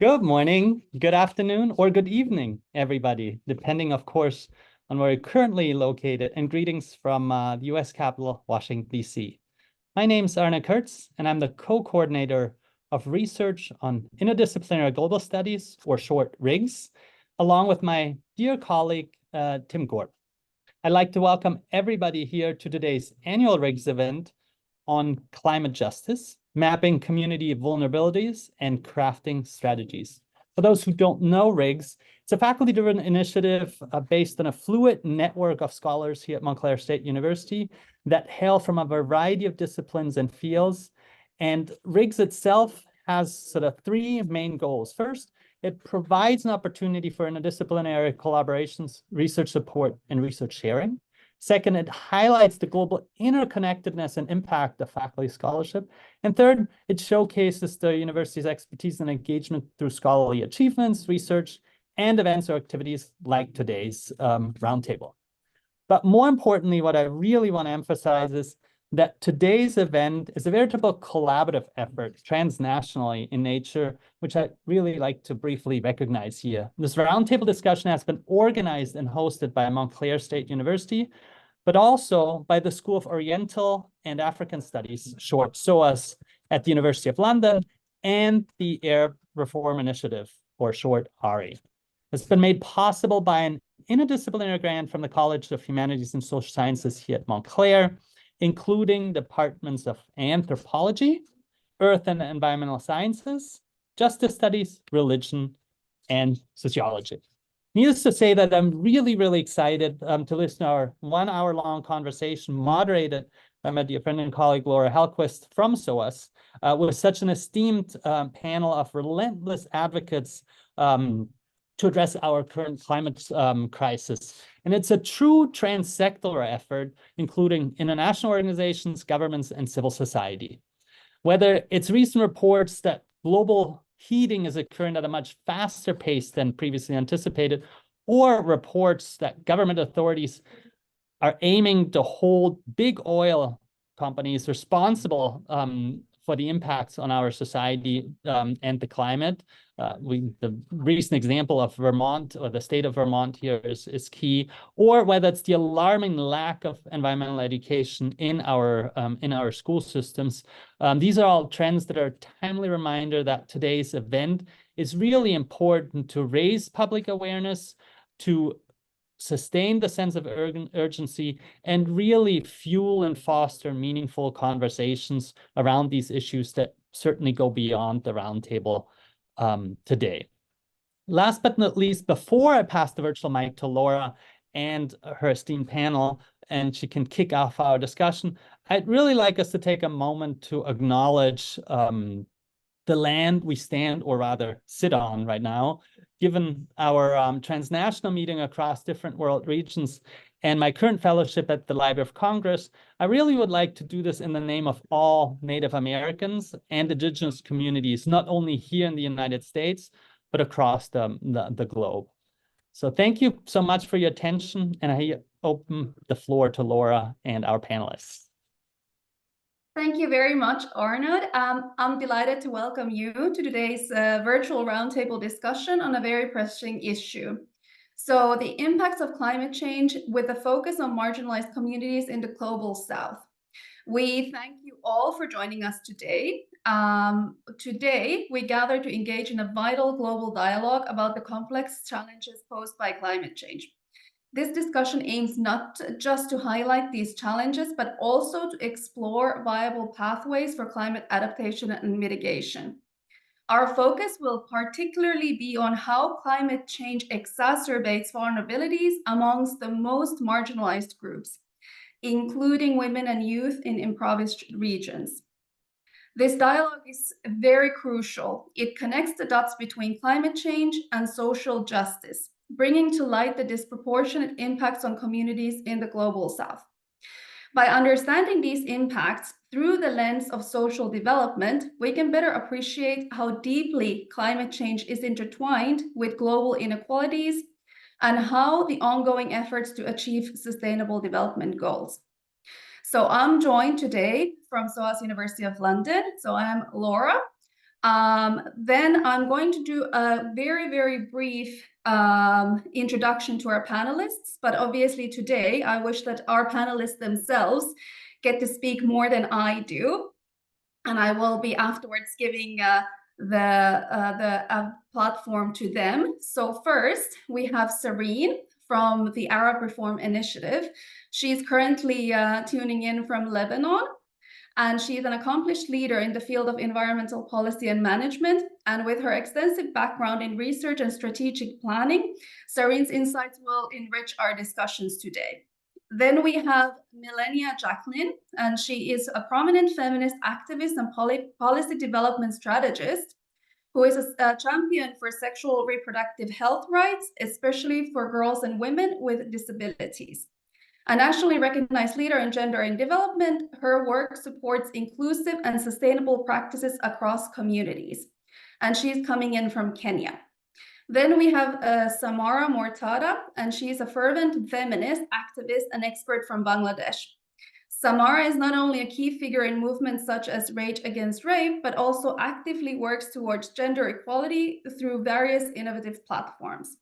Good morning, good afternoon, or good evening, everybody, depending, of course, on where you're currently located. And greetings from the US capital, Washington, D.C. My name's Arne Kurtz, and I'm the co-coordinator of research on interdisciplinary global studies, or short RIGS, along with my dear colleague, Tim Gorb. I'd like to welcome everybody here to today's annual RIGS event on climate justice, mapping community vulnerabilities, and crafting strategies. For those who don't know RIGS, it's a faculty-driven initiative based on a fluid network of scholars here at Montclair State University that hail from a variety of disciplines and fields. And RIGS itself has sort of three main goals. First, it provides an opportunity for interdisciplinary collaborations, research support, and research sharing. Second, it highlights the global interconnectedness and impact of faculty scholarship. And third, it showcases the university's expertise and engagement through scholarly achievements, research, and events or activities like today's roundtable. But more importantly, what I really want to emphasize is that today's event is a veritable collaborative effort, transnationally in nature, which I'd really like to briefly recognize here. This roundtable discussion has been organized and hosted by Montclair State University, but also by the School of Oriental and African Studies, short SOAS, at the University of London, and the Arab Reform Initiative, or short ARI. It's been made possible by an interdisciplinary grant from the College of Humanities and Social Sciences here at Montclair, including departments of anthropology, earth and environmental sciences, justice studies, religion, and sociology. Needless to say that I'm really, really excited to listen to our 1 hour long conversation moderated by my dear friend and colleague, Laura Hellquist from SOAS, with such an esteemed panel of relentless advocates to address our current climate crisis. And it's a true transsectoral effort, including international organizations, governments, and civil society. Whether it's recent reports that global heating is occurring at a much faster pace than previously anticipated, or reports that government authorities are aiming to hold big oil companies responsible for the impacts on our society and the climate. The recent example of Vermont, or the state of Vermont here, is key, or whether it's the alarming lack of environmental education in our school systems. These are all trends that are a timely reminder that today's event is really important to raise public awareness, to sustain the sense of urgency, and really fuel and foster meaningful conversations around these issues that certainly go beyond the roundtable today. Last but not least, before I pass the virtual mic to Laura and her esteemed panel, and she can kick off our discussion, I'd really like us to take a moment to acknowledge the land we stand, or rather sit on right now, given our transnational meeting across different world regions and my current fellowship at the Library of Congress. I really would like to do this in the name of all Native Americans and indigenous communities, not only here in the United States, but across the globe. So thank you so much for your attention, and I open the floor to Laura and our panelists. Thank you very much, Arnold. I'm delighted to welcome you to today's virtual roundtable discussion on a very pressing issue. So the impacts of climate change, with a focus on marginalized communities in the global South. We thank you all for joining us today. Today, we gather to engage in a vital global dialogue about the complex challenges posed by climate change. This discussion aims not just to highlight these challenges, but also to explore viable pathways for climate adaptation and mitigation. Our focus will particularly be on how climate change exacerbates vulnerabilities amongst the most marginalized groups, including women and youth in impoverished regions. This dialogue is very crucial. It connects the dots between climate change and social justice, bringing to light the disproportionate impacts on communities in the global South. By understanding these impacts through the lens of social development, we can better appreciate how deeply climate change is intertwined with global inequalities and how the ongoing efforts to achieve sustainable development goals. So I'm joined today from SOAS University of London. So I'm Laura. Then I'm going to do a very, very brief introduction to our panelists, but obviously today I wish that our panelists themselves get to speak more than I do. And I will be afterwards giving the platform to them. So first, we have Serene from the Arab Reform Initiative. She's currently tuning in from Lebanon, and she's an accomplished leader in the field of environmental policy and management. And with her extensive background in research and strategic planning, Serene's insights will enrich our discussions today. Then we have Milenia Jacqueline, and she is a prominent feminist activist and policy development strategist who is a champion for sexual reproductive health rights, especially for girls and women with disabilities. A nationally recognized leader in gender and development, her work supports inclusive and sustainable practices across communities. And she's coming in from Kenya. Then we have Samara Mortada, and she's a fervent feminist, activist, and expert from Bangladesh. Samara is not only a key figure in movements such as Rage Against Rape, but also actively works towards gender equality through various innovative platforms.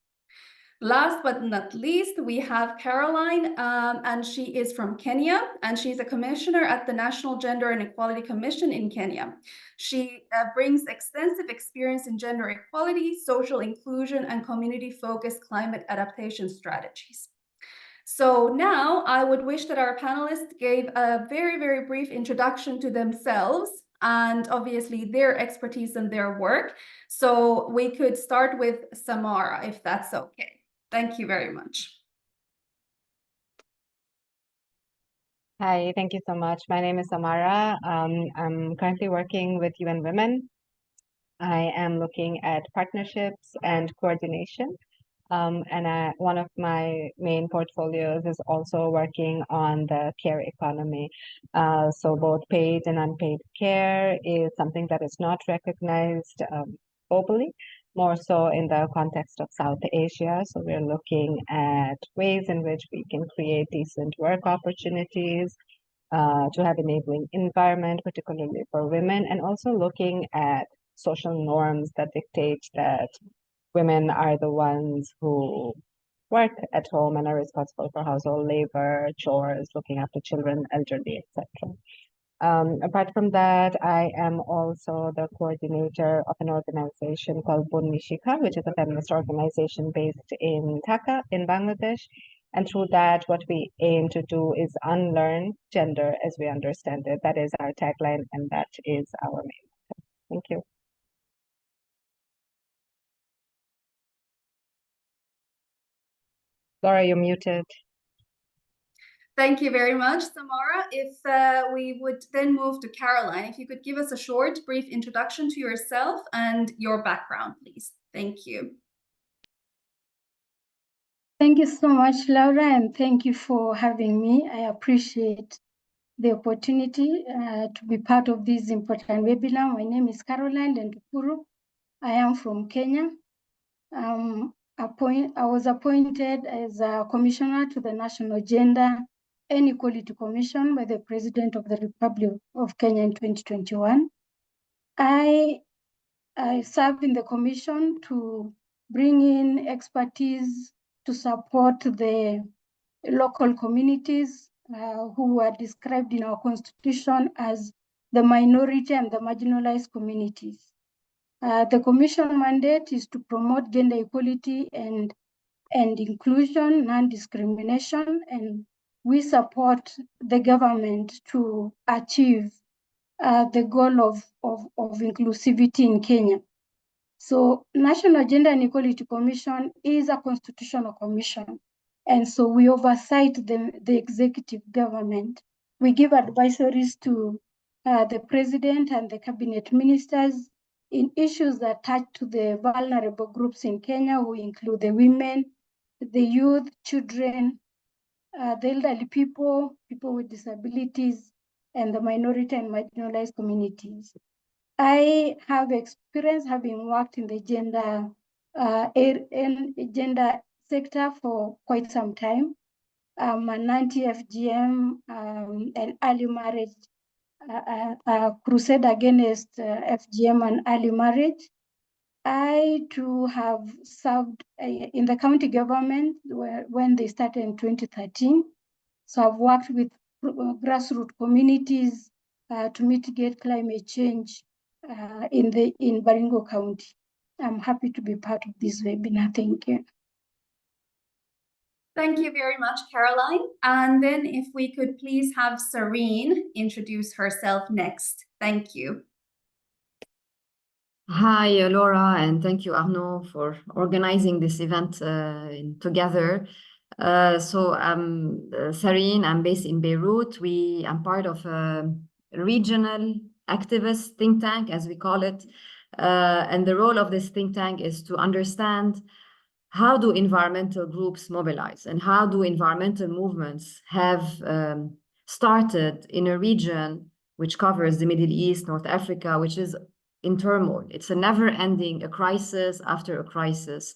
Last but not least, we have Caroline, and she is from Kenya, and she's a commissioner at the National Gender and Equality Commission in Kenya. She brings extensive experience in gender equality, social inclusion, and community-focused climate adaptation strategies. So now I would wish that our panelists gave a very, very brief introduction to themselves and obviously their expertise and their work. So we could start with Samara, if that's okay. Thank you very much. Hi, thank you so much. My name is Samara. I'm currently working with UN Women. I am looking at partnerships and coordination. One of my main portfolios is also working on the care economy. So both paid and unpaid care is something that is not recognized globally, more so in the context of South Asia. So we're looking at ways in which we can create decent work opportunities, to have enabling environment, particularly for women, and also looking at social norms that dictate that women are the ones who work at home and are responsible for household labor, chores, looking after children, elderly, etc. Apart from that, I am also the coordinator of an organization called Bunmishika, which is a feminist organization based in Dhaka in Bangladesh. And through that, what we aim to do is unlearn gender as we understand it. That is our tagline, and that is our main. Thank you. Laura, you're muted. Thank you very much, Samara. If we would then move to Caroline, if you could give us a short, brief introduction to yourself and your background, please. Thank you. Thank you so much, Laura, and thank you for having me. I appreciate the opportunity to be part of this important webinar. My name is Caroline Lendukuru. I am from Kenya. I was appointed as a commissioner to the National Gender and Equality Commission by the President of the Republic of Kenya in 2021. I served in the commission to bring in expertise to support the local communities who are described in our constitution as the minority and the marginalized communities. The commission mandate is to promote gender equality and inclusion, non-discrimination, and we support the government to achieve the goal of inclusivity in Kenya. So National Gender and Equality Commission is a constitutional commission. And so we oversight the executive government. We give advisories to the president and the cabinet ministers in issues that touch to the vulnerable groups in Kenya, who include the women, the youth, children, the elderly people, people with disabilities, and the minority and marginalized communities. I have experience having worked in the gender sector for quite some time. I'm an anti-FGM and early marriage crusade against FGM and early marriage. I too have served in the county government when they started in 2013. So I've worked with grassroots communities to mitigate climate change in Baringo County. I'm happy to be part of this webinar. Thank you. Thank you very much, Caroline. And then if we could please have Serene introduce herself next. Thank you. Hi, Laura, and thank you, Arnaud, for organizing this event together. So I'm Serene, I'm based in Beirut. I'm part of a regional activist think tank, as we call it. And the role of this think tank is to understand how do environmental groups mobilize and how do environmental movements have started in a region which covers the Middle East, North Africa, which is in turmoil. It's a never-ending, a crisis after a crisis.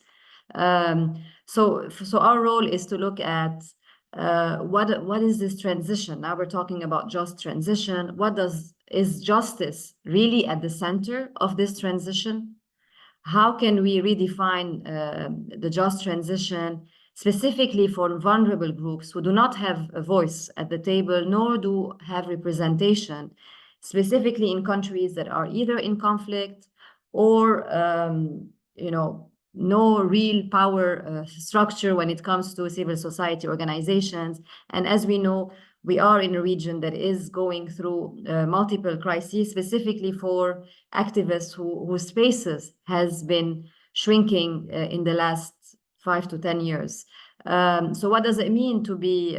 So our role is to look at what is this transition? Now we're talking about just transition. Is justice really at the center of this transition? How can we redefine the just transition specifically for vulnerable groups who do not have a voice at the table, nor do have representation, specifically in countries that are either in conflict or, no real power structure when it comes to civil society organizations. And as we know, we are in a region that is going through multiple crises, specifically for activists whose spaces has been shrinking in the last 5 to 10 years. So what does it mean to be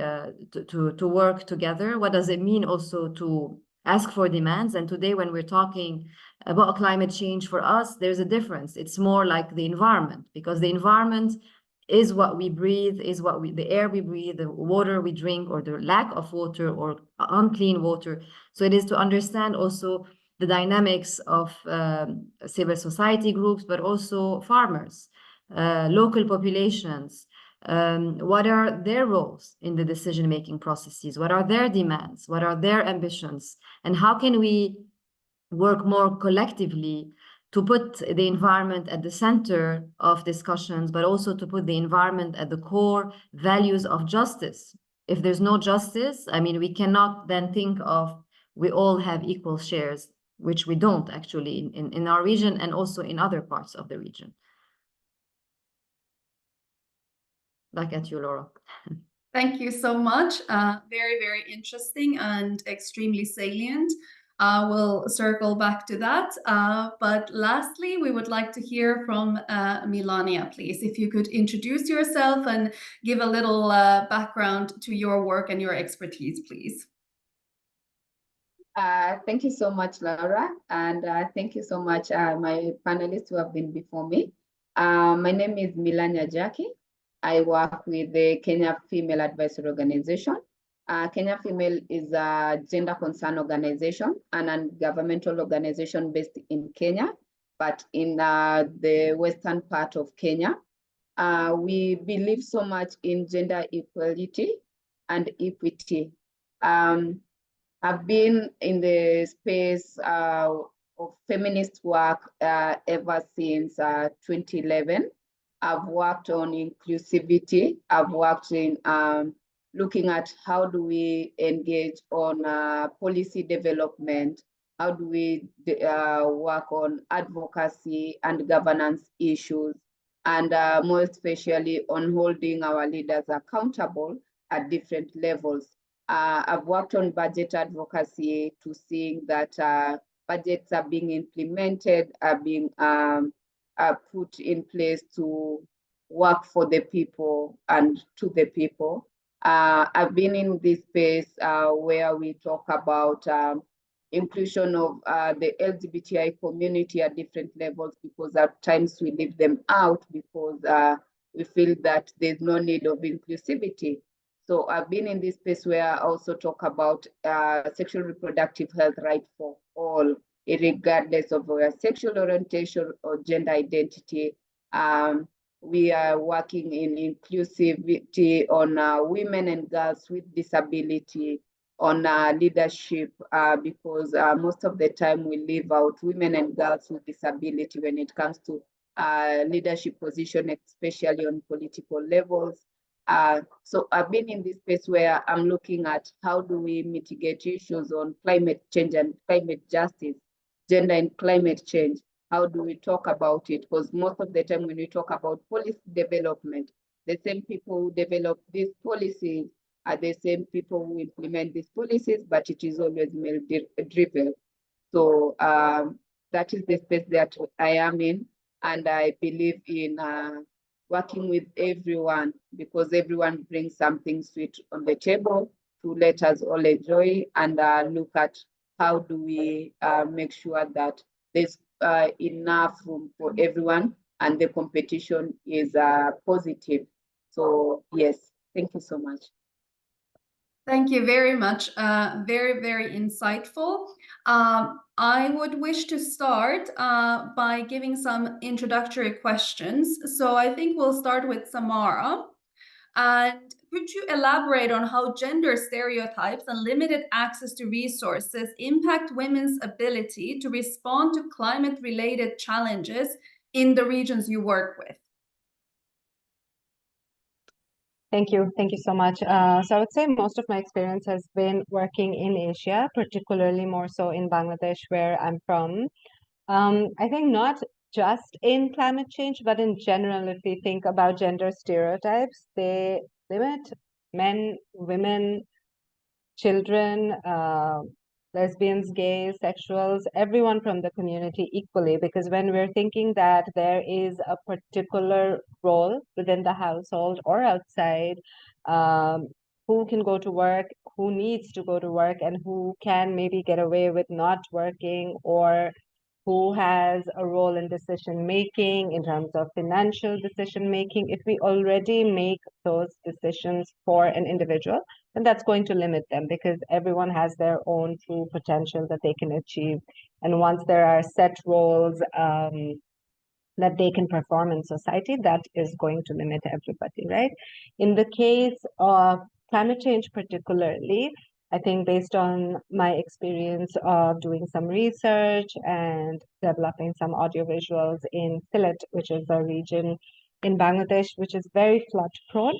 to work together? What does it mean also to ask for demands? And today, when we're talking about climate change, for us, there's a difference. It's more like the environment, because the environment is what we breathe, the air we breathe, the water we drink, or the lack of water or unclean water. So it is to understand also the dynamics of civil society groups, but also farmers, local populations. What are their roles in the decision-making processes? What are their demands? What are their ambitions? And how can we work more collectively to put the environment at the center of discussions, but also to put the environment at the core values of justice? If there's no justice, I mean, we cannot then think of we all have equal shares, which we don't actually in our region and also in other parts of the region. Back at you, Laura. Thank you so much. Very, very interesting and extremely salient. We'll circle back to that. But lastly, we would like to hear from Melania, please. If you could introduce yourself and give a little background to your work and your expertise, please. Thank you so much, Laura. And thank you so much, my panelists who have been before me. My name is Melania Jackie. I work with the Kenya Female Advisory Organization. Kenya Female is a gender concern organization, and a governmental organization based in Kenya, but in the western part of Kenya. We believe so much in gender equality and equity. I've been in the space of feminist work ever since 2011. I've worked on inclusivity. I've worked in looking at how do we engage on policy development, how do we work on advocacy and governance issues, and more especially on holding our leaders accountable at different levels. I've worked on budget advocacy to seeing that budgets are being implemented, are being put in place to work for the people and to the people. I've been in this space where we talk about inclusion of the LGBTI community at different levels, because at times we leave them out because we feel that there's no need of inclusivity. So I've been in this space where I also talk about sexual reproductive health right for all, regardless of our sexual orientation or gender identity. We are working in inclusivity on women and girls with disability, on leadership because most of the time we leave out women and girls with disability when it comes to leadership position, especially on political levels. So I've been in this space where I'm looking at how do we mitigate issues on climate change and climate justice, gender and climate change. How do we talk about it? Because most of the time when we talk about policy development, the same people who develop these policies are the same people who implement these policies, but it is always male-driven. So that is the space that I am in, and I believe in working with everyone because everyone brings something sweet on the table to let us all enjoy and look at how do we make sure that there's enough room for everyone and the competition is positive. So yes, thank you so much. Thank you very much. Very, very insightful. I would wish to start by giving some introductory questions. So I think we'll start with Samara. And could you elaborate on how gender stereotypes and limited access to resources impact women's ability to respond to climate-related challenges in the regions you work with? Thank you. Thank you so much. So I would say most of my experience has been working in Asia, particularly more so in Bangladesh, where I'm from. I think not just in climate change, but in general, if we think about gender stereotypes, they limit men, women, children, lesbians, gays, sexuals, everyone from the community equally, because when we're thinking that there is a particular role within the household or outside, who can go to work, who needs to go to work, and who can maybe get away with not working, or who has a role in decision making in terms of financial decision making, if we already make those decisions for an individual, then that's going to limit them because everyone has their own true potential that they can achieve. And once there are set roles that they can perform in society, that is going to limit everybody, right? In the case of climate change particularly, I think based on my experience of doing some research and developing some audiovisuals in Sylhet, which is a region in Bangladesh, which is very flood prone.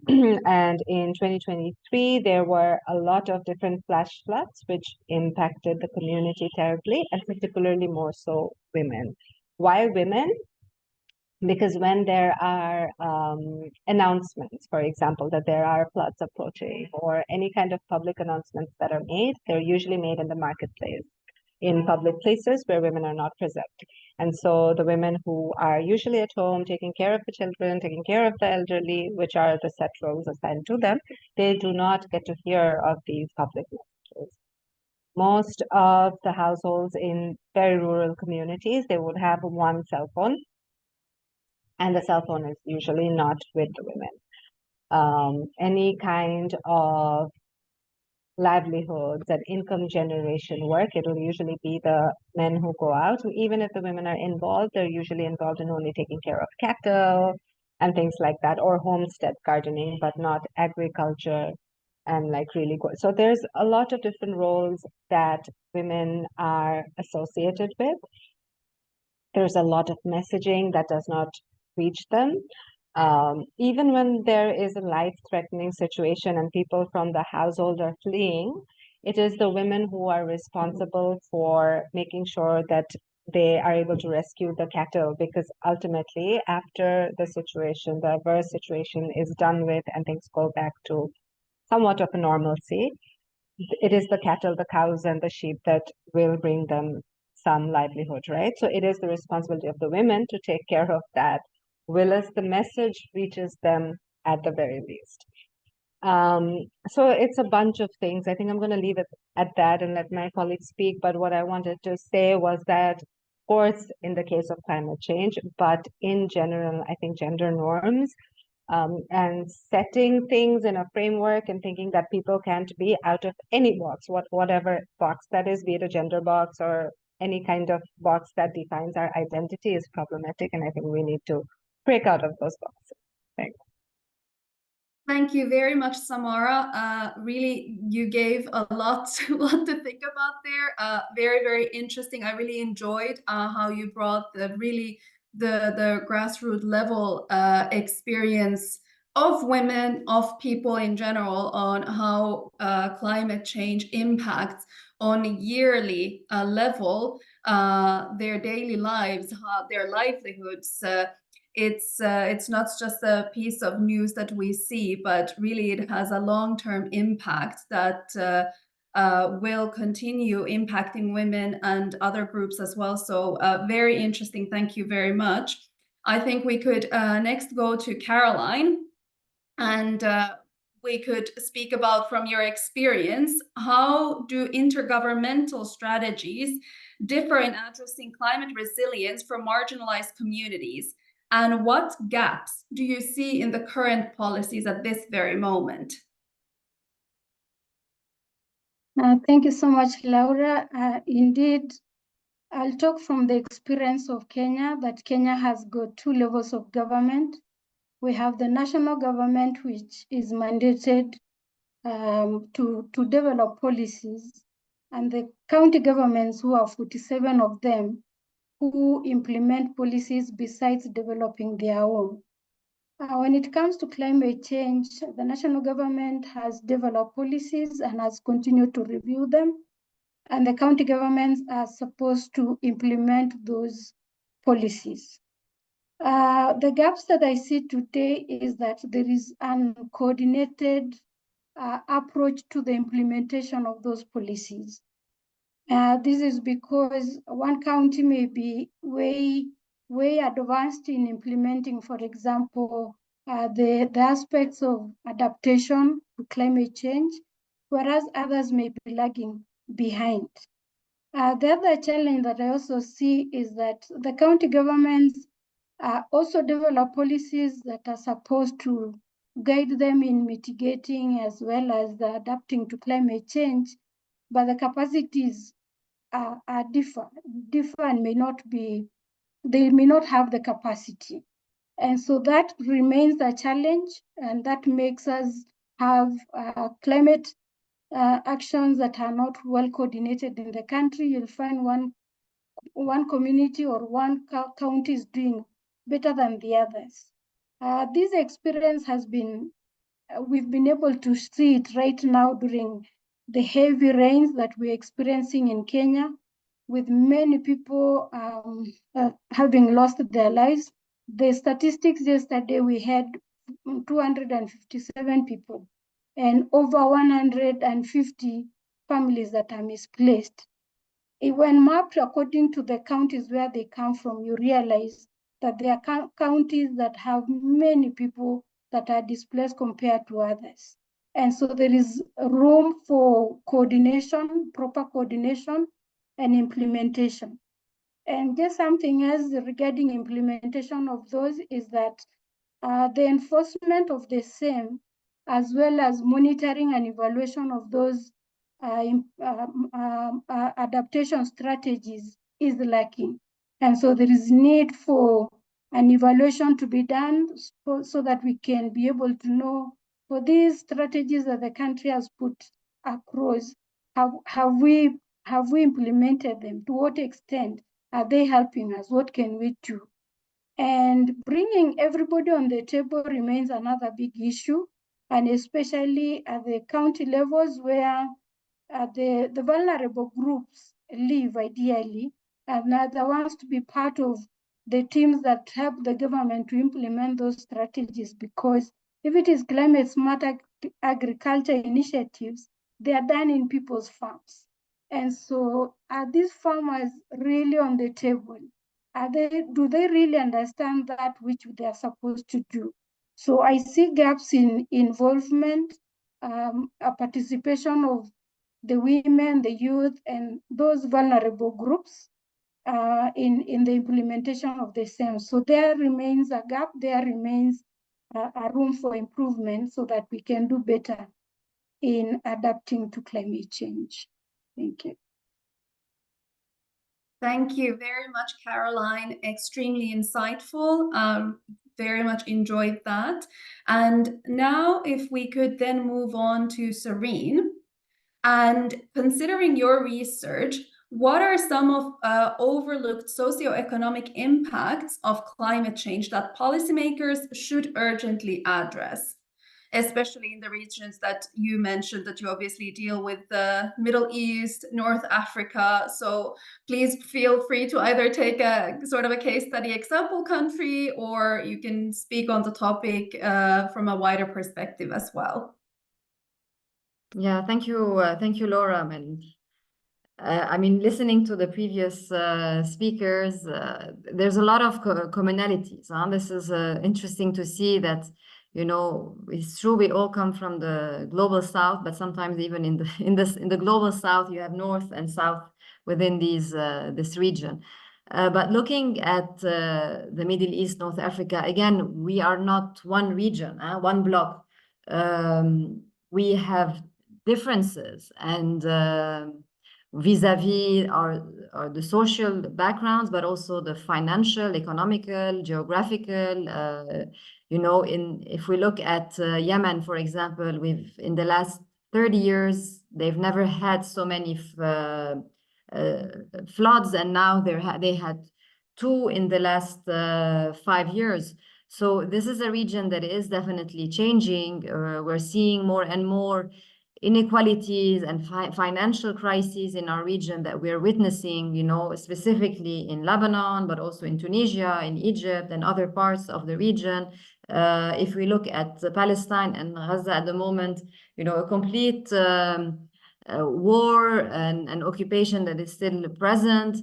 And in 2023, there were a lot of different flash floods, which impacted the community terribly, and particularly more so women. Why women? Because when there are announcements, for example, that there are floods approaching or any kind of public announcements that are made, they're usually made in the marketplace, in public places where women are not present. And so the women who are usually at home taking care of the children, taking care of the elderly, which are the set roles assigned to them, they do not get to hear of these public messages. Most of the households in very rural communities, they would have one cell phone, and the cell phone is usually not with the women. Any kind of livelihoods and income generation work, it will usually be the men who go out. Even if the women are involved, they're usually involved in only taking care of cattle and things like that, or homestead gardening, but not agriculture and like really good. So there's a lot of different roles that women are associated with. There's a lot of messaging that does not reach them. Even when there is a life-threatening situation and people from the household are fleeing, it is the women who are responsible for making sure that they are able to rescue the cattle, because ultimately, after the situation, the adverse situation is done with and things go back to somewhat of a normalcy, it is the cattle, the cows, and the sheep that will bring them some livelihood, right? So it is the responsibility of the women to take care of that, whilst the message reaches them at the very least. So it's a bunch of things. I think I'm going to leave it at that and let my colleagues speak. But what I wanted to say was that, of course, in the case of climate change, but in general, I think gender norms and setting things in a framework and thinking that people can't be out of any box, whatever box that is, be it a gender box or any kind of box that defines our identity, is problematic. And I think we need to break out of those boxes. Thanks. Thank you very much, Samara. Really, you gave a lot to think about there. Very, very interesting. I really enjoyed how you brought the grassroots level experience of women, of people in general, on how climate change impacts on a yearly level their daily lives, their livelihoods. It's not just a piece of news that we see, but really it has a long-term impact that will continue impacting women and other groups as well. So very interesting. Thank you very much. I think we could next go to Caroline, and we could speak about, from your experience, how do intergovernmental strategies differ in addressing climate resilience for marginalized communities? And what gaps do you see in the current policies at this very moment? Thank you so much, Laura. Indeed, I'll talk from the experience of Kenya, that Kenya has got two levels of government. We have the national government, which is mandated to develop policies, and the county governments, who are 47 of them, who implement policies besides developing their own. When it comes to climate change, the national government has developed policies and has continued to review them, and the county governments are supposed to implement those policies. The gaps that I see today is that there is an uncoordinated approach to the implementation of those policies. This is because one county may be way advanced in implementing, for example, the aspects of adaptation to climate change, whereas others may be lagging behind. The other challenge that I also see is that the county governments also develop policies that are supposed to guide them in mitigating as well as the adapting to climate change, but the capacities are differ and may not be, they may not have the capacity. And so that remains a challenge, and that makes us have climate actions that are not well coordinated in the country. You'll find one community or one county is doing better than the others. This experience has been, we've been able to see it right now during the heavy rains that we're experiencing in Kenya, with many people having lost their lives. The statistics yesterday, we had 257 people and over 150 families that are misplaced. When mapped according to the counties where they come from, you realize that there are counties that have many people that are displaced compared to others. And so there is room for coordination, proper coordination and implementation. And just something else regarding implementation of those is that the enforcement of the same, as well as monitoring and evaluation of those adaptation strategies, is lacking. And so there is need for an evaluation to be done so that we can be able to know, for these strategies that the country has put across, have we implemented them? To what extent are they helping us? What can we do? And bringing everybody on the table remains another big issue, and especially at the county levels where the vulnerable groups live ideally, and are the ones to be part of the teams that help the government to implement those strategies. Because if it is climate smart agriculture initiatives, they are done in people's farms. And so are these farmers really on the table? Do they really understand that which they are supposed to do? So I see gaps in involvement, participation of the women, the youth, and those vulnerable groups in the implementation of the same. So there remains a gap, there remains a room for improvement so that we can do better in adapting to climate change. Thank you. Thank you very much, Caroline. Extremely insightful. very much enjoyed that. And now if we could then move on to Serene. And considering your research, what are some of overlooked socioeconomic impacts of climate change that policymakers should urgently address, especially in the regions that you mentioned that you obviously deal with, the Middle East, North Africa? So please feel free to either take a sort of a case study example country, or you can speak on the topic from a wider perspective as well. Yeah, thank you, Laura. And I mean, listening to the previous speakers, there's a lot of commonalities. This is interesting to see that, you know, it's true we all come from the global south, but sometimes even in the global south, you have north and south within this region. But looking at the Middle East, North Africa, again, we are not one region, one block. We have differences, and vis-a-vis the social backgrounds, but also the financial, economical, geographical. You know, if we look at Yemen, for example, in the last 30 years, they've never had so many floods, and now they had 2 in the last 5 years. So this is a region that is definitely changing. We're seeing more and more inequalities and financial crises in our region that we're witnessing, you know, specifically in Lebanon, but also in Tunisia, in Egypt, and other parts of the region. If we look at Palestine and Gaza at the moment, you know, a complete war and occupation that is still present.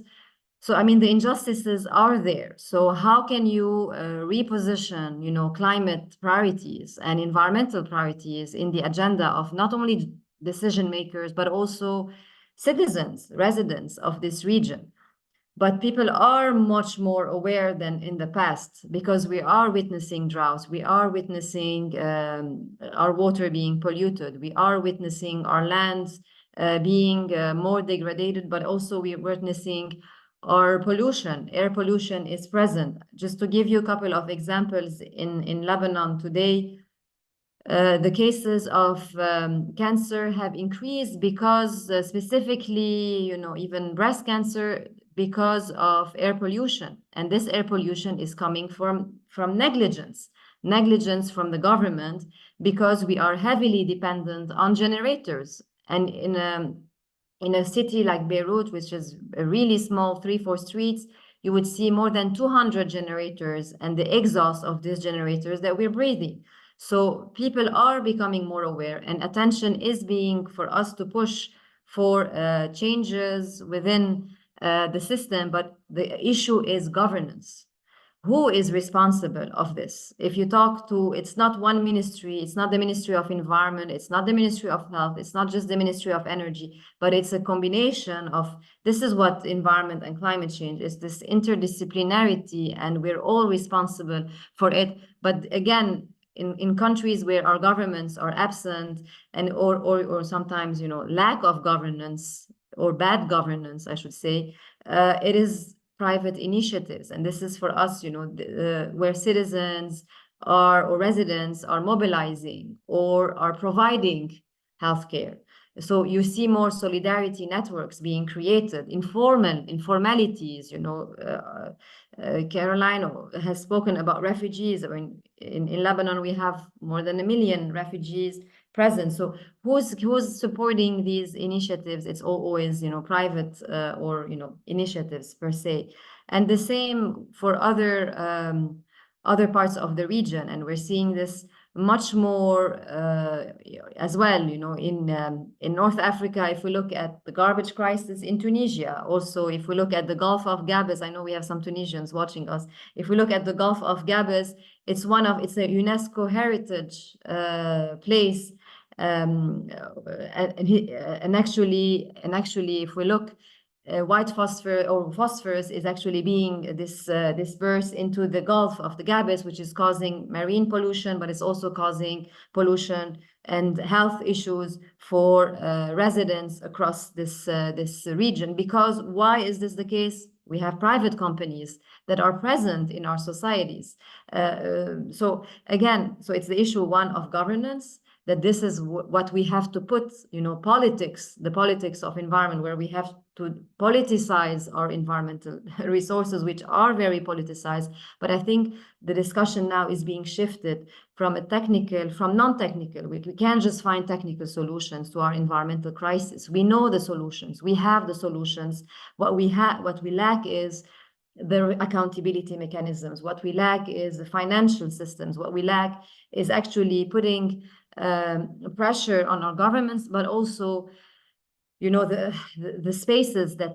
So, I mean, the injustices are there. So how can you reposition, you know, climate priorities and environmental priorities in the agenda of not only decision makers, but also citizens, residents of this region? But people are much more aware than in the past, because we are witnessing droughts. We are witnessing our water being polluted. We are witnessing our lands being more degraded, but also we're witnessing our pollution. Air pollution is present. Just to give you a couple of examples, in Lebanon today, the cases of cancer have increased because specifically, you know, even breast cancer, because of air pollution. And this air pollution is coming from negligence from the government, because we are heavily dependent on generators. And in a city like Beirut, which is a really small 3-4 streets, you would see more than 200 generators and the exhaust of these generators that we're breathing. So people are becoming more aware, and attention is being for us to push for changes within the system. But the issue is governance. Who is responsible of this? If you talk to, it's not one ministry, it's not the Ministry of Environment, it's not the Ministry of Health, it's not just the Ministry of Energy, but it's a combination of, this is what environment and climate change is, this interdisciplinarity, and we're all responsible for it. But again, in countries where our governments are absent, and or sometimes, you know, lack of governance, or bad governance, I should say, it is private initiatives. And this is for us, you know, where citizens are, or residents are mobilizing or are providing healthcare. So you see more solidarity networks being created, informalities, you know. Caroline has spoken about refugees. I mean, in Lebanon, we have more than 1 million refugees present. So who's supporting these initiatives? It's always, you know, private or, you know, initiatives per se. And the same for other parts of the region. And we're seeing this much more as well, you know, in North Africa. If we look at the garbage crisis in Tunisia, also if we look at the Gulf of Gabes, I know we have some Tunisians watching us. If we look at the Gulf of Gabes, it's a UNESCO heritage place. And actually, if we look, white phosphorus is actually being dispersed into the Gulf of the Gabes, which is causing marine pollution, but it's also causing pollution and health issues for residents across this region. Because why is this the case? We have private companies that are present in our societies. So again, so it's the issue, one, of governance, that this is what we have to put, politics, the politics of environment, where we have to politicize our environmental resources, which are very politicized. But I think the discussion now is being shifted from non-technical. We can't just find technical solutions to our environmental crisis. We know the solutions. We have the solutions. What we lack is the accountability mechanisms. What we lack is the financial systems. What we lack is actually putting pressure on our governments, but also, the spaces that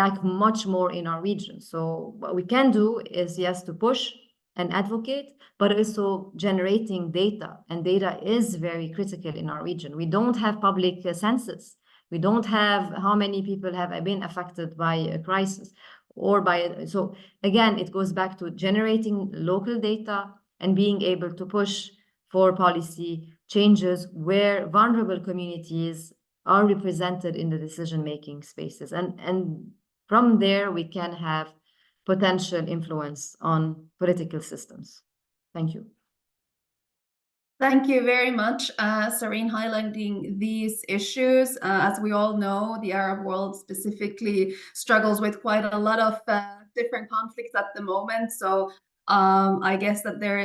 lack much more in our region. So what we can do is, yes, to push and advocate, but also generating data. And data is very critical in our region. We don't have public census. We don't have how many people have been affected by a crisis so again, it goes back to generating local data and being able to push for policy changes where vulnerable communities are represented in the decision-making spaces. And from there, we can have potential influence on political systems. Thank you. Thank you very much, Sareen, highlighting these issues. As we all know, the Arab world specifically struggles with quite a lot of different conflicts at the moment. So I guess that there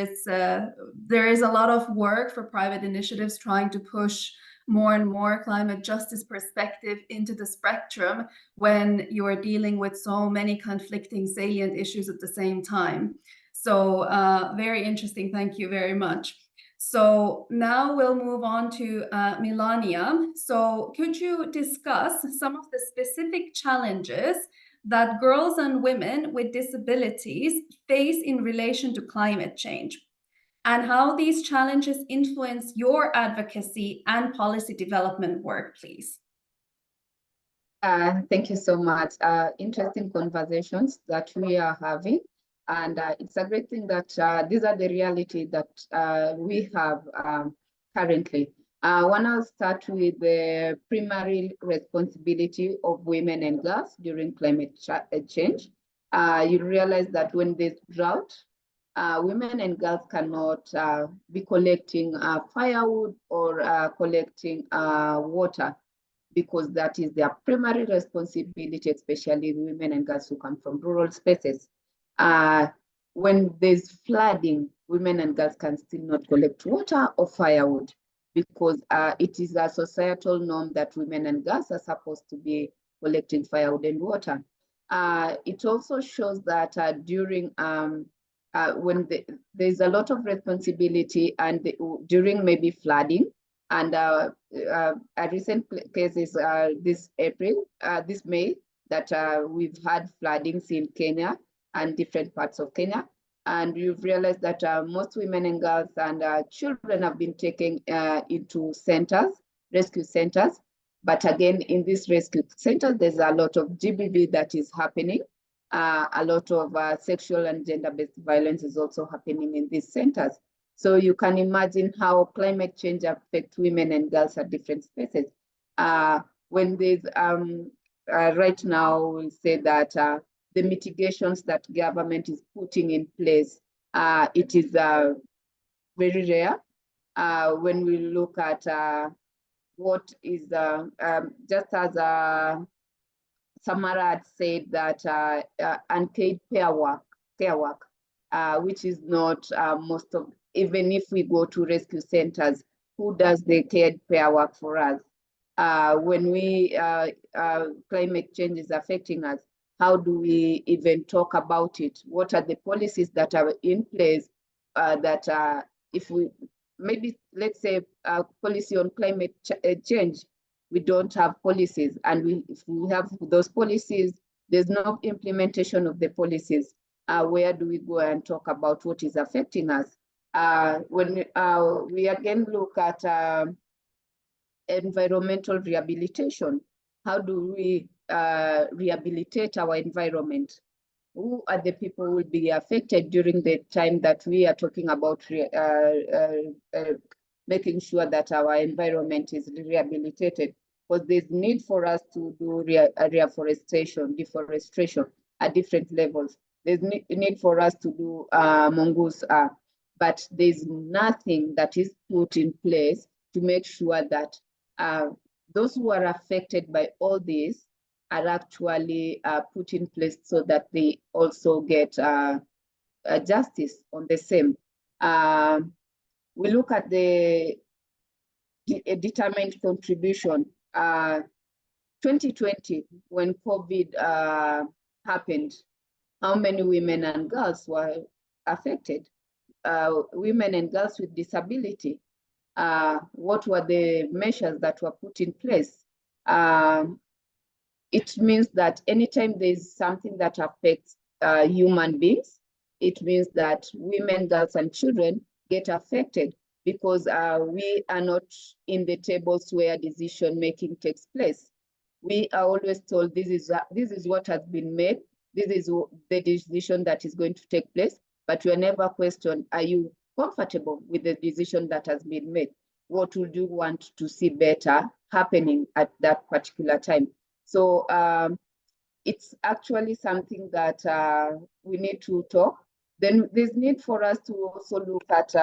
is a lot of work for private initiatives trying to push more and more climate justice perspective into the spectrum when you are dealing with so many conflicting salient issues at the same time. So very interesting. Thank you very much. So now we'll move on to Melania. So could you discuss some of the specific challenges that girls and women with disabilities face in relation to climate change, and how these challenges influence your advocacy and policy development work, please? Thank you so much. Interesting conversations that we are having. And it's a great thing that these are the reality that we have currently. When I'll start with the primary responsibility of women and girls during climate change, you realize that when there's drought, women and girls cannot be collecting firewood or collecting water, because that is their primary responsibility, especially women and girls who come from rural spaces. When there's flooding, women and girls can still not collect water or firewood, because it is a societal norm that women and girls are supposed to be collecting firewood and water. It also shows that during when there's a lot of responsibility, and during maybe flooding, and a recent case is this May, that we've had floodings in Kenya and different parts of Kenya. And you've realized that most women and girls and children have been taken into centers, rescue centers. But again, in these rescue centers, there's a lot of GBV that is happening. A lot of sexual and gender-based violence is also happening in these centers. So you can imagine how climate change affects women and girls at different spaces. When there's, right now, we'll say that the mitigations that government is putting in place, it is very rare. When we look at what is, just as Samara had said, that unpaid care work, which is not most of, even if we go to rescue centers, who does the care work for us? When climate change is affecting us, how do we even talk about it? What are the policies that are in place that if we, maybe let's say policy on climate change, we don't have policies, and if we have those policies, there's no implementation of the policies. Where do we go and talk about what is affecting us? When we again look at environmental rehabilitation, how do we rehabilitate our environment? Who are the people who will be affected during the time that we are talking about making sure that our environment is rehabilitated? Because there's need for us to do deforestation. at different levels. There's need for us to do mongoose, but there's nothing that is put in place to make sure that those who are affected by all this are actually put in place so that they also get justice on the same. We look at the determined contribution. 2020, when COVID happened, how many women and girls were affected? Women and girls with disability. What were the measures that were put in place? It means that anytime there's something that affects human beings, it means that women, girls, and children get affected because we are not in the tables where decision making takes place. We are always told this is what has been made, this is the decision that is going to take place, but we are never questioned, are you comfortable with the decision that has been made? What would you want to see better happening at that particular time? So it's actually something that we need to talk. Then there's need for us to also look at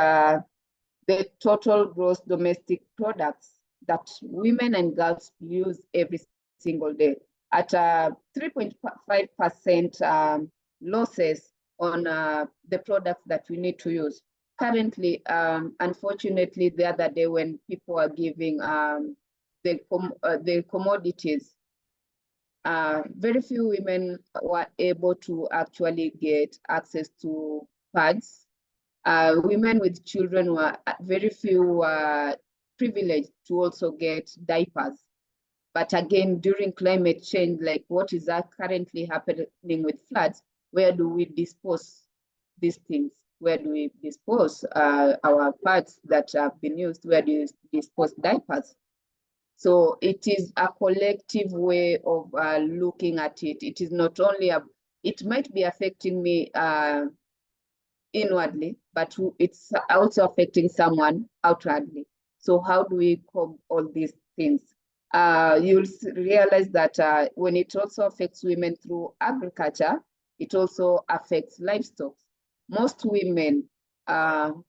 the total gross domestic products that women and girls use every single day at 3.5% losses on the products that we need to use. Currently, unfortunately, the other day when people are giving the commodities, very few women were able to actually get access to pads. Women with children were very few privileged to also get diapers. But again, during climate change, like what is currently happening with floods, where do we dispose these things? Where do we dispose our pads that have been used? Where do you dispose diapers? So it is a collective way of looking at it. It is not only, it might be affecting me inwardly, but it's also affecting someone outwardly. So how do we cope all these things? You'll realize that when it also affects women through agriculture, it also affects livestock. Most women, those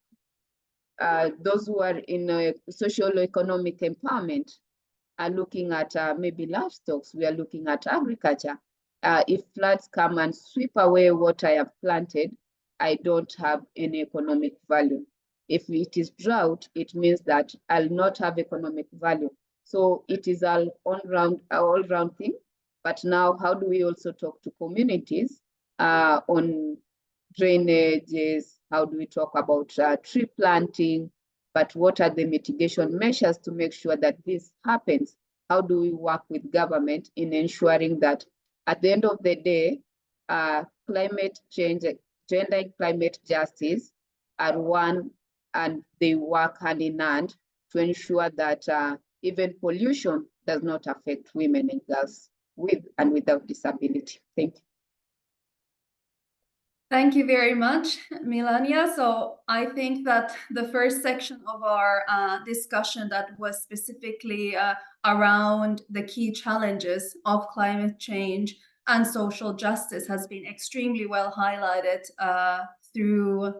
who are in socio-economic empowerment, are looking at maybe livestock. We are looking at agriculture. If floods come and sweep away what I have planted, I don't have any economic value. If it is drought, it means that I'll not have economic value. So it is all round thing. But now, how do we also talk to communities on drainages? How do we talk about tree planting? But what are the mitigation measures to make sure that this happens? How do we work with government in ensuring that at the end of the day, climate change, gender and climate justice are one, and they work hand in hand to ensure that even pollution does not affect women and girls with and without disability. Thank you. Thank you very much, Melania. So I think that the first section of our discussion that was specifically around the key challenges of climate change and social justice has been extremely well highlighted through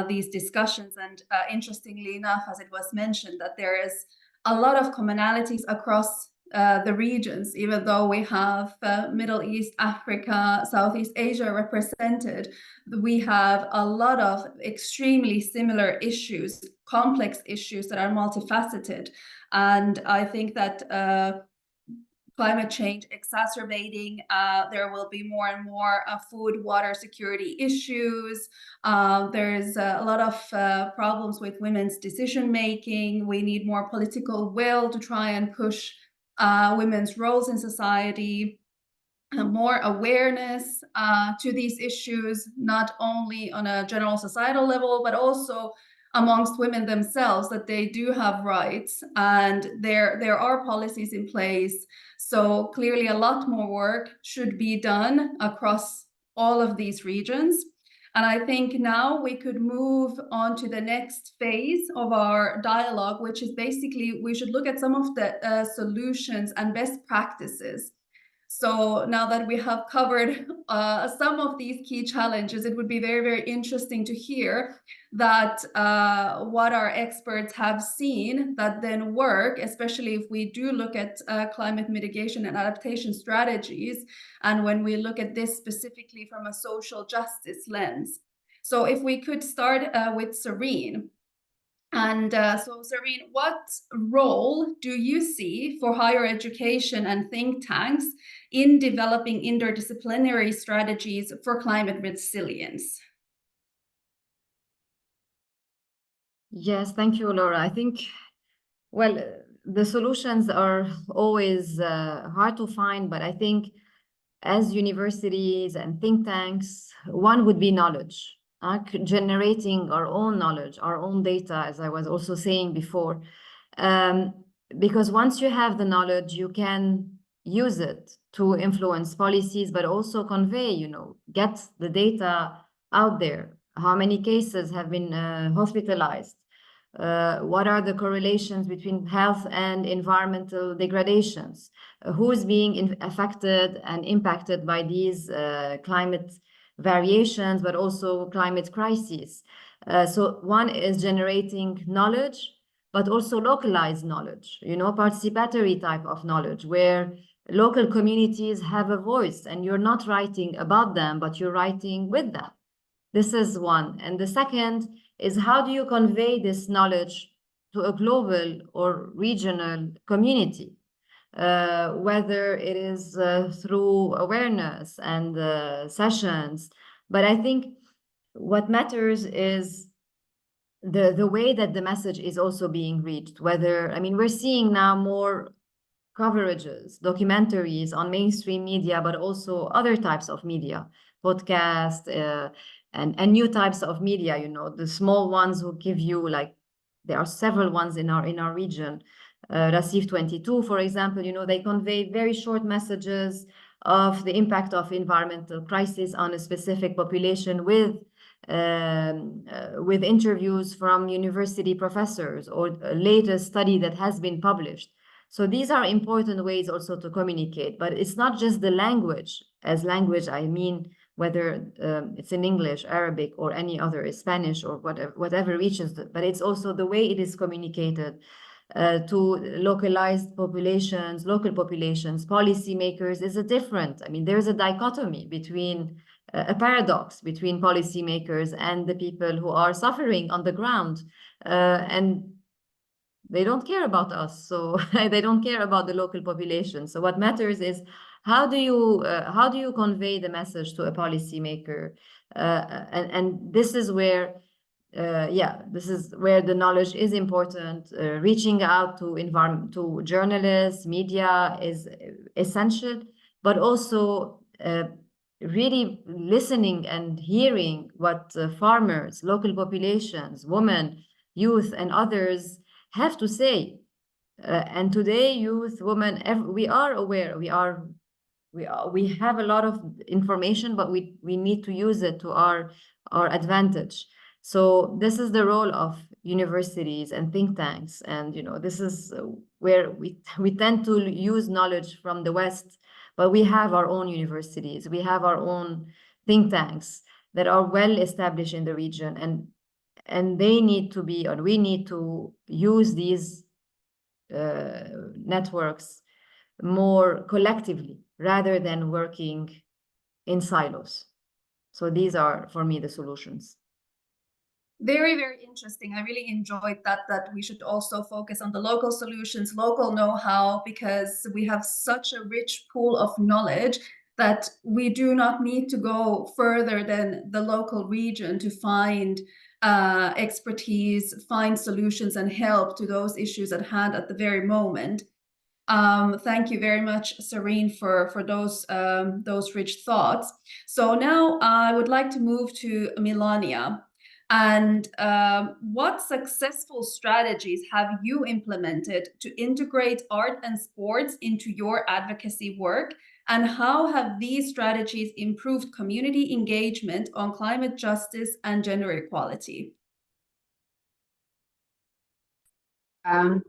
these discussions. And interestingly enough, as it was mentioned, that there is a lot of commonalities across the regions, even though we have Middle East, Africa, Southeast Asia represented, we have a lot of extremely similar issues, complex issues that are multifaceted. And I think that climate change exacerbating, there will be more and more food, water security issues. There's a lot of problems with women's decision making. We need more political will to try and push women's roles in society, more awareness to these issues, not only on a general societal level, but also amongst women themselves, that they do have rights and there are policies in place. So clearly a lot more work should be done across all of these regions. And I think now we could move on to the next phase of our dialogue, which is basically we should look at some of the solutions and best practices. So now that we have covered some of these key challenges, it would be very, very interesting to hear that what our experts have seen that then work, especially if we do look at climate mitigation and adaptation strategies, and when we look at this specifically from a social justice lens. So if we could start with Serene. And so, Serene, what role do you see for higher education and think tanks in developing interdisciplinary strategies for climate resilience? Yes, thank you, Laura. I think, well, the solutions are always hard to find, but I think as universities and think tanks, one would be knowledge, generating our own knowledge, our own data, as I was also saying before. Because once you have the knowledge, you can use it to influence policies, but also convey, get the data out there. How many cases have been hospitalized? What are the correlations between health and environmental degradations? Who is being affected and impacted by these climate variations, but also climate crises? So one is generating knowledge, but also localized knowledge, participatory type of knowledge, where local communities have a voice and you're not writing about them, but you're writing with them. This is one. And the second is, how do you convey this knowledge to a global or regional community? Whether it is through awareness and sessions. But I think what matters is the way that the message is also being reached. We're seeing now more coverages, documentaries on mainstream media, but also other types of media, podcasts, and new types of media, the small ones who give you, like, there are several ones in our region. Racif 22, for example, they convey very short messages of the impact of environmental crisis on a specific population with interviews from university professors or a latest study that has been published. So these are important ways also to communicate, but it's not just the language. As language, I mean whether it's in English, Arabic, or any other, Spanish, or whatever reaches, but it's also the way it is communicated to localized populations, local populations, policymakers is a different. There's a dichotomy between a paradox between policymakers and the people who are suffering on the ground, and they don't care about us, so they don't care about the local population. So what matters is how do you convey the message to a policymaker, and this is where the knowledge is important. Reaching out to journalists, media is essential, but also really listening and hearing what farmers, local populations, women, youth, and others have to say. And today, youth, women, we are aware. We have a lot of information, but we need to use it to our advantage. So this is the role of universities and think tanks, and this is where we tend to use knowledge from the West, but we have our own universities, we have our own think tanks that are well established in the region, and they need to be, or we need to use these networks more collectively rather than working in silos. So these are, for me, the solutions. Very, very interesting. I really enjoyed that we should also focus on the local solutions, local know-how, because we have such a rich pool of knowledge that we do not need to go further than the local region to find expertise, find solutions, and help to those issues at hand at the very moment. Thank you very much, Serene, for those rich thoughts. So now I would like to move to Melania. And what successful strategies have you implemented to integrate art and sports into your advocacy work? And how have these strategies improved community engagement on climate justice and gender equality? Thank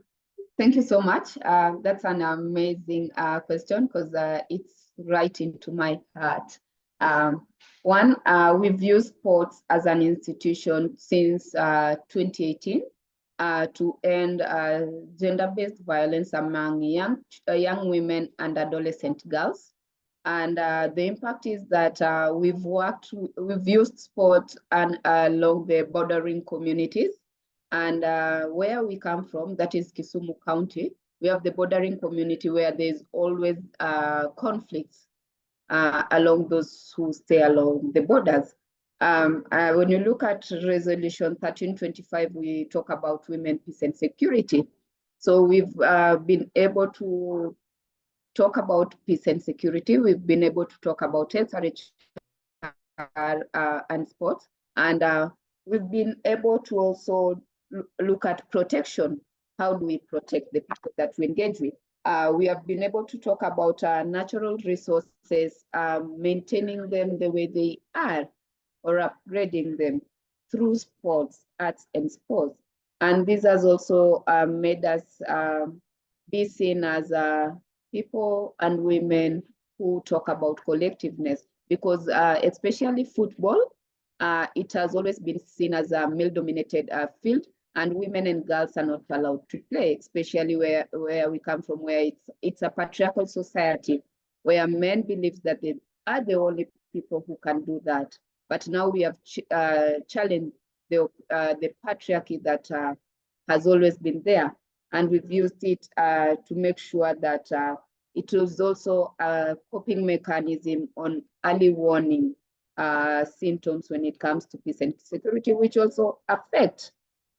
Thank you so much. That's an amazing question because it's right into my heart. One, we've used sports as an institution since 2018 to end gender-based violence among young women and adolescent girls. And the impact is that we've used sport and along the bordering communities. And where we come from, that is Kisumu County, we have the bordering community where there's always conflicts along those who stay along the borders. When you look at Resolution 1325, we talk about women, peace and security. So we've been able to talk about peace and security. We've been able to talk about SRH and sports. And we've been able to also look at protection. How do we protect the people that we engage with? We have been able to talk about natural resources, maintaining them the way they are, or upgrading them through sports, arts and sports. And this has also made us be seen as people and women who talk about collectiveness, because especially football, it has always been seen as a male-dominated field, and women and girls are not allowed to play, especially where we come from, where it's a patriarchal society, where men believe that they are the only people who can do that. But now we have challenged the patriarchy that has always been there. And we've used it to make sure that it was also a coping mechanism on early warning symptoms when it comes to peace and security, which also affect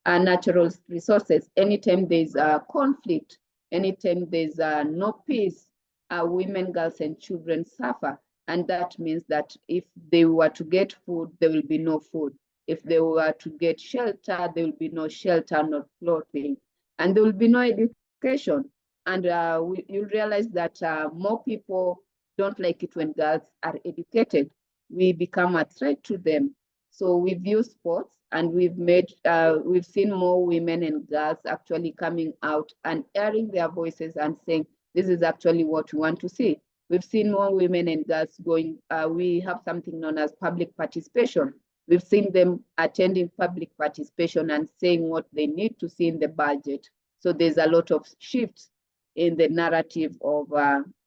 natural resources. Anytime there's a conflict, anytime there's no peace, women, girls, and children suffer. And that means that if they were to get food, there will be no food. If they were to get shelter, there will be no shelter, no clothing. And there will be no education. And you'll realize that more people don't like it when girls are educated. We become a threat to them. So we've used sports, and we've seen more women and girls actually coming out and airing their voices and saying, this is actually what we want to see. We've seen more women and girls going, we have something known as public participation. We've seen them attending public participation and saying what they need to see in the budget. So there's a lot of shifts in the narrative of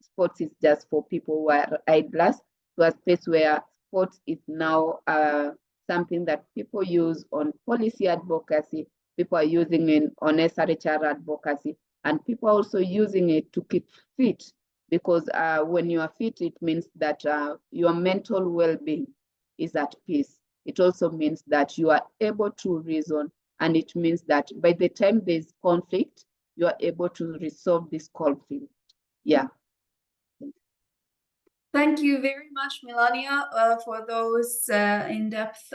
sports is just for people who are idlers, to a space where sports is now something that people use on policy advocacy, people are using it on SRHR advocacy, and people are also using it to keep fit, because when you are fit, it means that your mental well-being is at peace. It also means that you are able to reason, and it means that by the time there's conflict, you are able to resolve this conflict. Yeah. Thank you very much, Melania, for those in-depth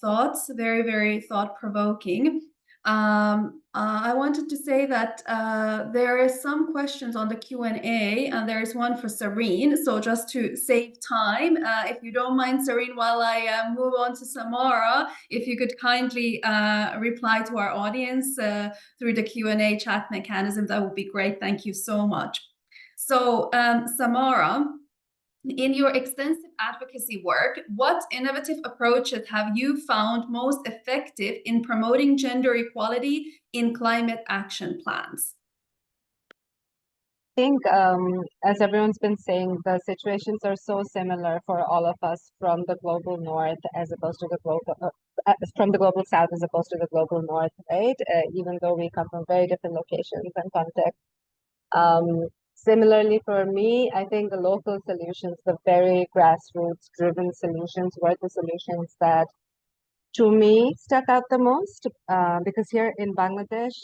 thoughts. Very, very thought-provoking. I wanted to say that there are some questions on the Q&A, and there is one for Serene. So just to save time, if you don't mind, Serene, while I move on to Samara, if you could kindly reply to our audience through the Q&A chat mechanism, that would be great. Thank you so much. So Samara, in your extensive advocacy work, what innovative approaches have you found most effective in promoting gender equality in climate action plans? I think, as everyone's been saying, the situations are so similar for all of us from the global north as opposed to the global, from the global south as opposed to the global north, right? Even though we come from very different locations and contexts. Similarly, for me, I think the local solutions, the very grassroots-driven solutions, were the solutions that, to me, stuck out the most. Because here in Bangladesh,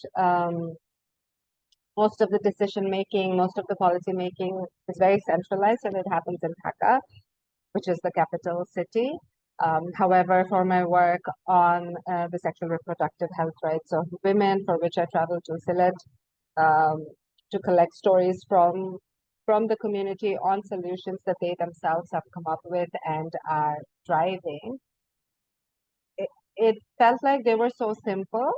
most of the decision-making, most of the policy-making is very centralized, and it happens in Dhaka, which is the capital city. However, for my work on the sexual reproductive health rights of women, for which I traveled to Sylhet, to collect stories from the community on solutions that they themselves have come up with and are driving. It felt like they were so simple,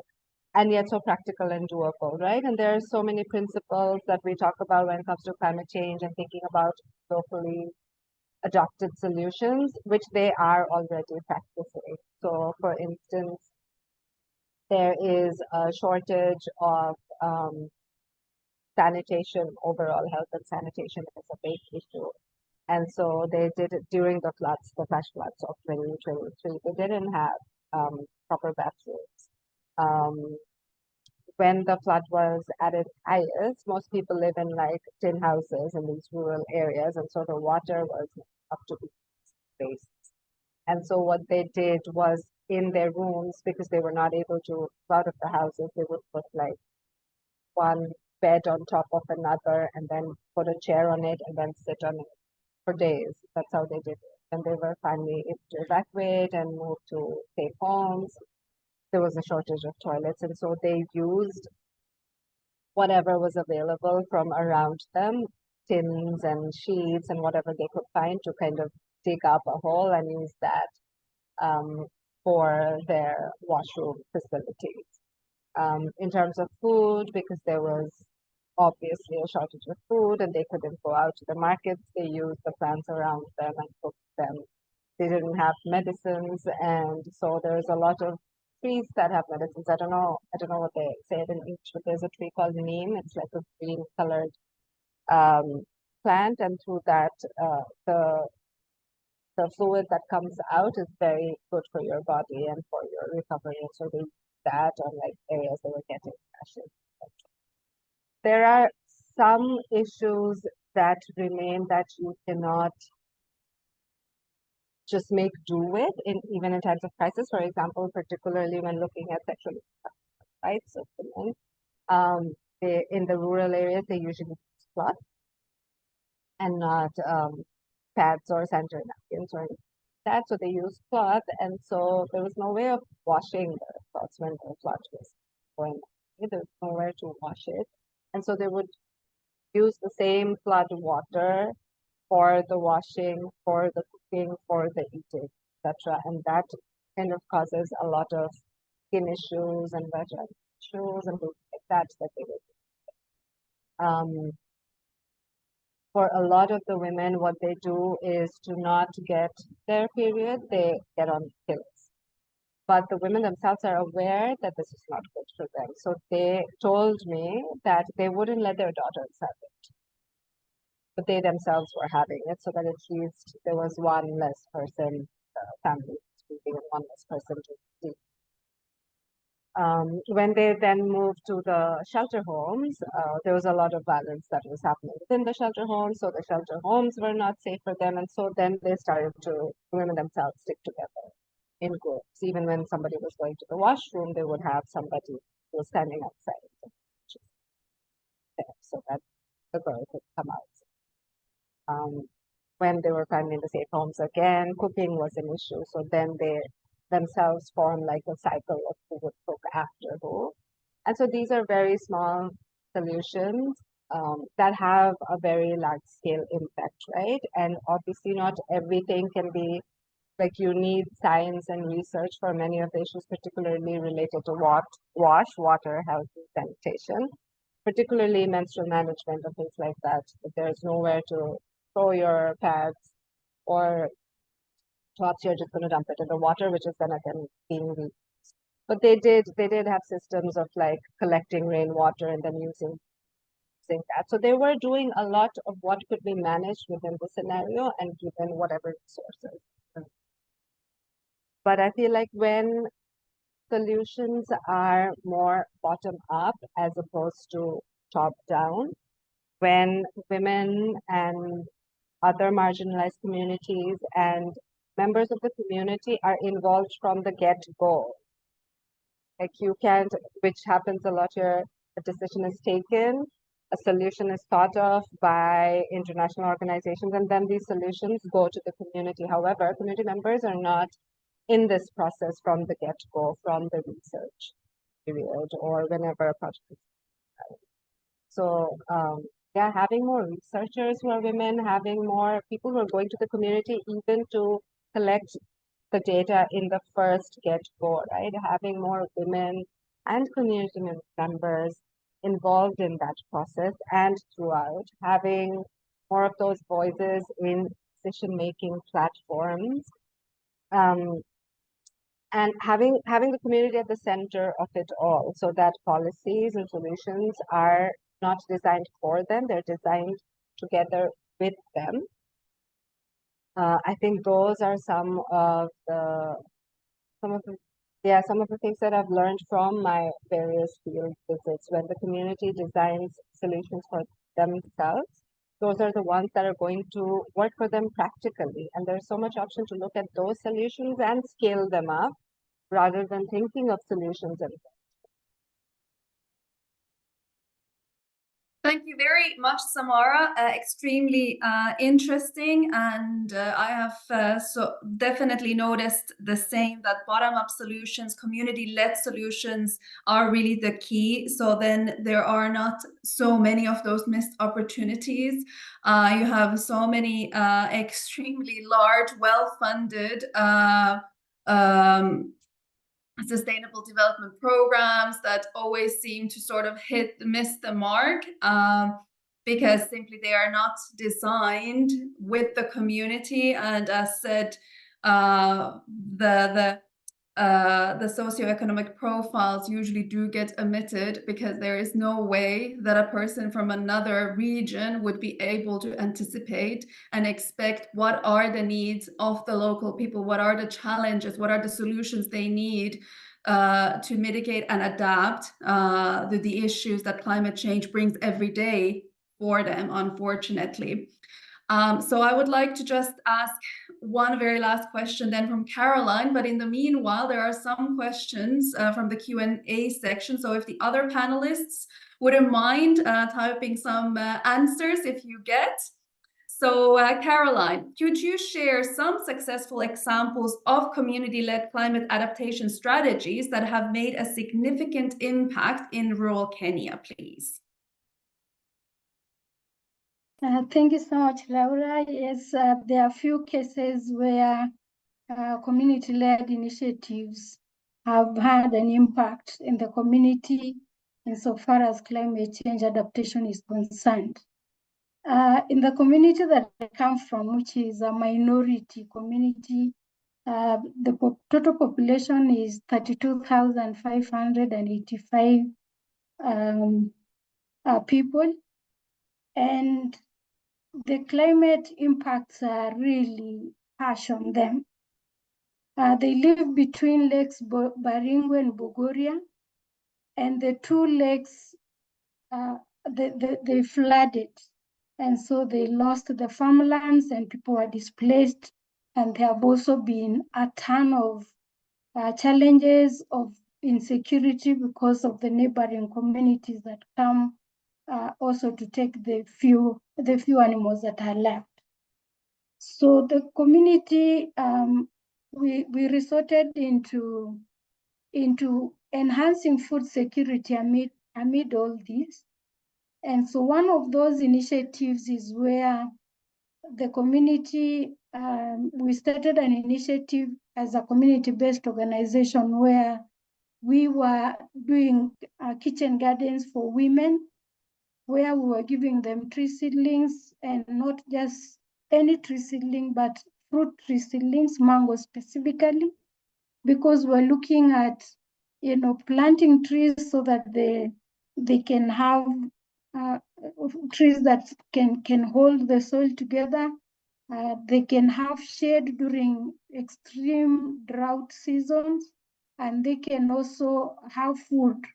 and yet so practical and doable, right? And there are so many principles that we talk about when it comes to climate change and thinking about locally adopted solutions, which they are already practicing. So, for instance, there is a shortage of sanitation, overall health and sanitation is a big issue. And so they did it during the floods, the flash floods of 2023. They didn't have proper bathrooms. When the flood was at its highest, most people live in like tin houses in these rural areas, and so the water was up to the face. And so what they did was in their rooms, because they were not able to go out of the houses, they would put like one bed on top of another and then put a chair on it and then sit on it for days. That's how they did it. And they were finally able to evacuate and move to safe homes. There was a shortage of toilets, and so they used whatever was available from around them, tins and sheets and whatever they could find, to kind of dig up a hole and use that for their washroom facilities. In terms of food, because there was obviously a shortage of food and they couldn't go out to the markets, they used the plants around them and cooked them. They didn't have medicines, and so there's a lot of trees that have medicines. I don't know what they say it in English, but there's a tree called neem. It's like a green colored plant, and through that the fluid that comes out is very good for your body and for your recovery. And so they use that on like areas that were getting rashes. There are some issues that remain that you cannot just make do with even in times of crisis. For example, particularly when looking at sexual rights of women, in the rural areas, they usually use cloth and not pads or sanitary napkins or anything like that. So they use cloth, and so there was no way of washing the cloths when the flood was going on. There was nowhere to wash it, and so they would use the same flood water for the washing, for the cooking, for the eating, etc. And that kind of causes a lot of skin issues and vaginal issues and things like that they would. For a lot of the women, what they do is to not get their period, they get on pills. But the women themselves are aware that this is not good for them. So they told me that they wouldn't let their daughters have it, but they themselves were having it, so that at least there was one less person, family speaking, and one less person to see. When they then moved to the shelter homes, there was a lot of violence that was happening within the shelter homes, so the shelter homes were not safe for them, and so then they started to, women themselves, stick together in groups. Even when somebody was going to the washroom, they would have somebody who was standing outside there so that the girl could come out. When they were finally in the safe homes again, cooking was an issue, so then they themselves form like a cycle of who would cook after who. And so these are very small solutions that have a very large scale impact, right? And obviously not everything can be, like, you need science and research for many of the issues, particularly related to water, health, and sanitation, particularly menstrual management and things like that. If there's nowhere to throw your pads or cloths, you're just going to dump it in the water, which is then again being reused. But they did have systems of like collecting rainwater and then using that. So they were doing a lot of what could be managed within the scenario and given whatever resources. But I feel like when solutions are more bottom up as opposed to top down, when women and other marginalized communities and members of the community are involved from the get-go. Like you can't, which happens a lot here, a decision is taken, a solution is thought of by international organizations, and then these solutions go to the community. However, community members are not in this process from the get-go, from the research period, or whenever a project is started. So yeah, having more researchers who are women, having more people who are going to the community even to collect the data in the first get-go, right? Having more women and community members involved in that process and throughout, having more of those voices in decision-making platforms, and having the community at the center of it all, so that policies and solutions are not designed for them, they're designed together with them. I think those are some of the things that I've learned from my various field visits. When the community designs solutions for themselves, those are the ones that are going to work for them practically. And there's so much option to look at those solutions and scale them up rather than thinking of solutions and Thank you very much, Samara. Extremely interesting, and I have so definitely noticed the same, that bottom-up solutions, community-led solutions are really the key. So then there are not so many of those missed opportunities. You have so many extremely large, well-funded sustainable development programs that always seem to sort of miss the mark, because simply they are not designed with the community. And as said, the socioeconomic profiles usually do get omitted because there is no way that a person from another region would be able to anticipate and expect what are the needs of the local people, what are the challenges, what are the solutions they need to mitigate and adapt the issues that climate change brings every day for them, unfortunately. So I would like to just ask one very last question then from Caroline, but in the meanwhile, there are some questions from the Q&A section. So if the other panelists wouldn't mind typing some answers if you get. So Caroline, could you share some successful examples of community-led climate adaptation strategies that have made a significant impact in rural Kenya, please? Thank you so much, Laura. Yes, there are a few cases where community-led initiatives have had an impact in the community insofar as climate change adaptation is concerned. In the community that I come from, which is a minority community, the total population is 32,585 people, and the climate impacts are really harsh on them. They live between lakes Baringo and Bogoria, and the two lakes, they flooded. And so they lost the farmlands and people were displaced. And there have also been a ton of challenges of insecurity because of the neighboring communities that come also to take the few animals that are left. So the community, we resorted into enhancing food security amid all this. And so one of those initiatives is where the community, we started an initiative as a community-based organization where we were doing kitchen gardens for women, where we were giving them tree seedlings, and not just any tree seedling, but fruit tree seedlings, mango specifically, because we're looking at, planting trees so that they can have trees that can hold the soil together. They can have shade during extreme drought seasons, and they can also have food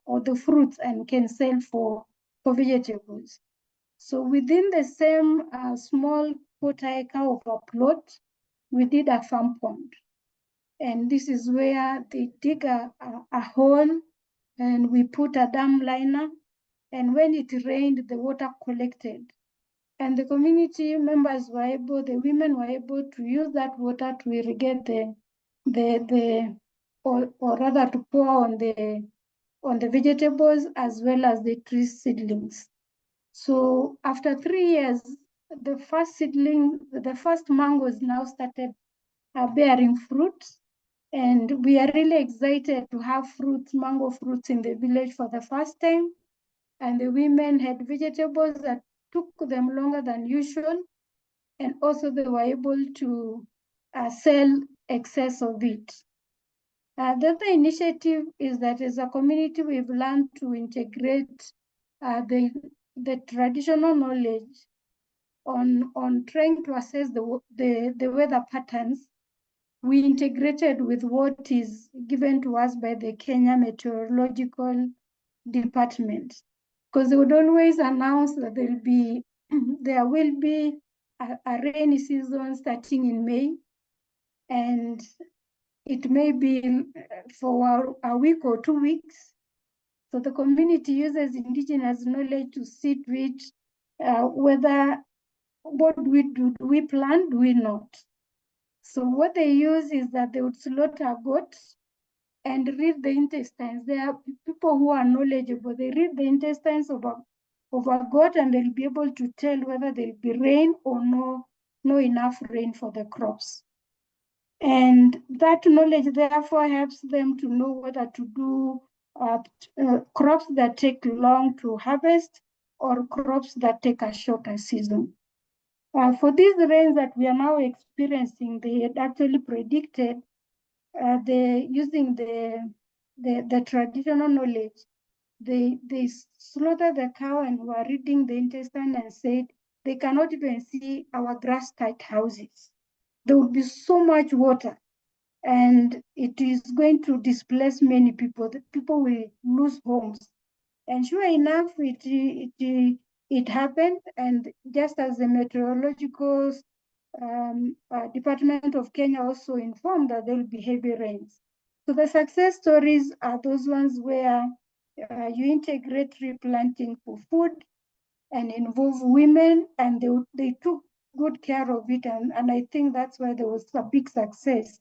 or the fruits and can sell for vegetables. So within the same small quarter acre of a plot, we did a farm pond. And this is where they dig a hole and we put a dam liner. And when it rained, the water collected. And the community members were able, the women were able to use that water to irrigate or rather to pour on the vegetables as well as the tree seedlings. So after 3 years, the first mangoes now started bearing fruit. And we are really excited to have fruits, mango fruits in the village for the first time. And the women had vegetables that took them longer than usual. And also they were able to sell excess of it. The other initiative is that as a community, we've learned to integrate the traditional knowledge on trying to assess the weather patterns. We integrated with what is given to us by the Kenya Meteorological Department, because they would always announce that there will be a rainy season starting in May, and it may be for a week or 2 weeks. So the community uses indigenous knowledge to see to it whether what do we plant, do we not. So what they use is that they would slaughter goats and read the intestines. There are people who are knowledgeable. They read the intestines of a goat, and they'll be able to tell whether there'll be rain or no enough rain for the crops. And that knowledge therefore helps them to know whether to do crops that take long to harvest or crops that take a shorter season. For these rains that we are now experiencing, they had actually predicted using the traditional knowledge. They slaughtered the cow and were reading the intestine and said they cannot even see our grass-type houses. There will be so much water, and it is going to displace many people. The people will lose homes. And sure enough, it happened. And just as the meteorological Department of Kenya also informed that there will be heavy rains. So the success stories are those ones where you integrate tree planting for food and involve women, and they took good care of it. And I think that's why there was a big success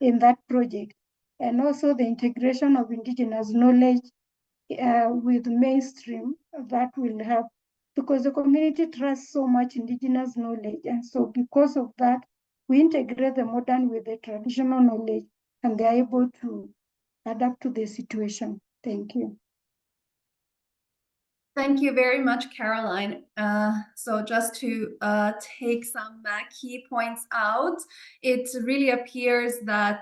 in that project. And also the integration of indigenous knowledge with mainstream, that will help, because the community trusts so much indigenous knowledge. And so because of that, we integrate the modern with the traditional knowledge, and they're able to adapt to the situation. Thank you. Thank you very much, Caroline. So just to take some key points out, it really appears that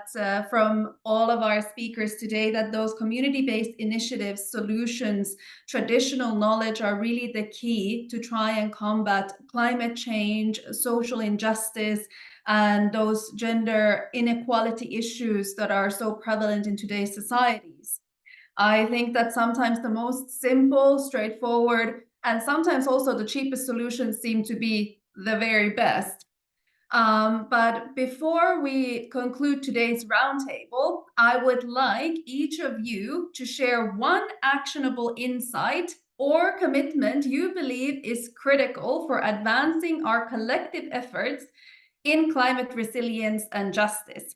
from all of our speakers today that those community-based initiatives, solutions, traditional knowledge are really the key to try and combat climate change, social injustice, and those gender inequality issues that are so prevalent in today's societies. I think that sometimes the most simple, straightforward, and sometimes also the cheapest solutions seem to be the very best. But before we conclude today's roundtable, I would like each of you to share one actionable insight or commitment you believe is critical for advancing our collective efforts in climate resilience and justice.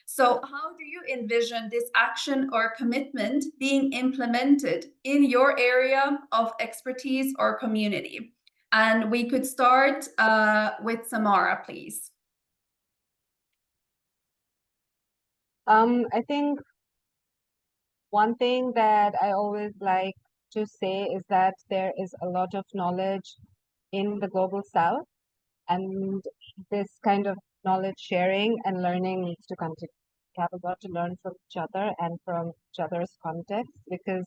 So how do you envision this action or commitment being implemented in your area of expertise or community? And we could start with Samara, please. I think one thing that I always like to say is that there is a lot of knowledge in the global south, and this kind of knowledge sharing and learning needs to continue. We have a lot to learn from each other and from each other's context, because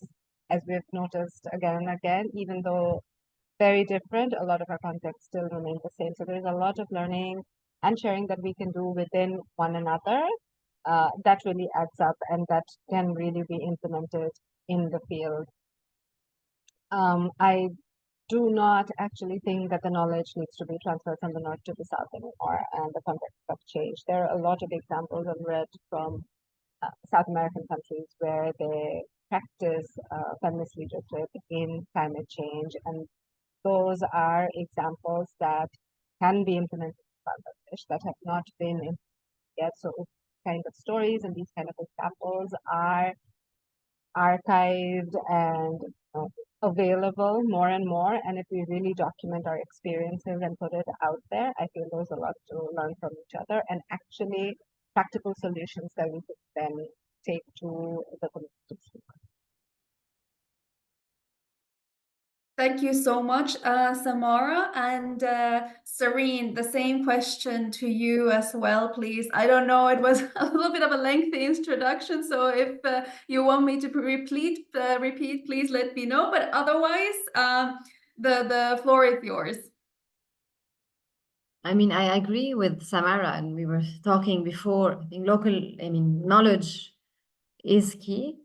as we've noticed again and again, even though very different, a lot of our contexts still remain the same. So there's a lot of learning and sharing that we can do within one another that really adds up, and that can really be implemented in the field. I do not actually think that the knowledge needs to be transferred from the north to the south anymore, and the contexts have changed. There are a lot of examples I've read from South American countries where they practice feminist leadership in climate change, and those are examples that can be implemented in Bangladesh that have not been implemented yet. So kind of stories and these kind of examples are archived and available more and more. And if we really document our experiences and put it out there, I feel there's a lot to learn from each other. And actually, practical solutions that we could then take to the communities. Thank you so much, Samara. And Serene, the same question to you as well, please. I don't know, it was a little bit of a lengthy introduction, so if you want me to repeat, please let me know. But otherwise, the floor is yours. I mean, I agree with Samara, and we were talking before. I think knowledge is key.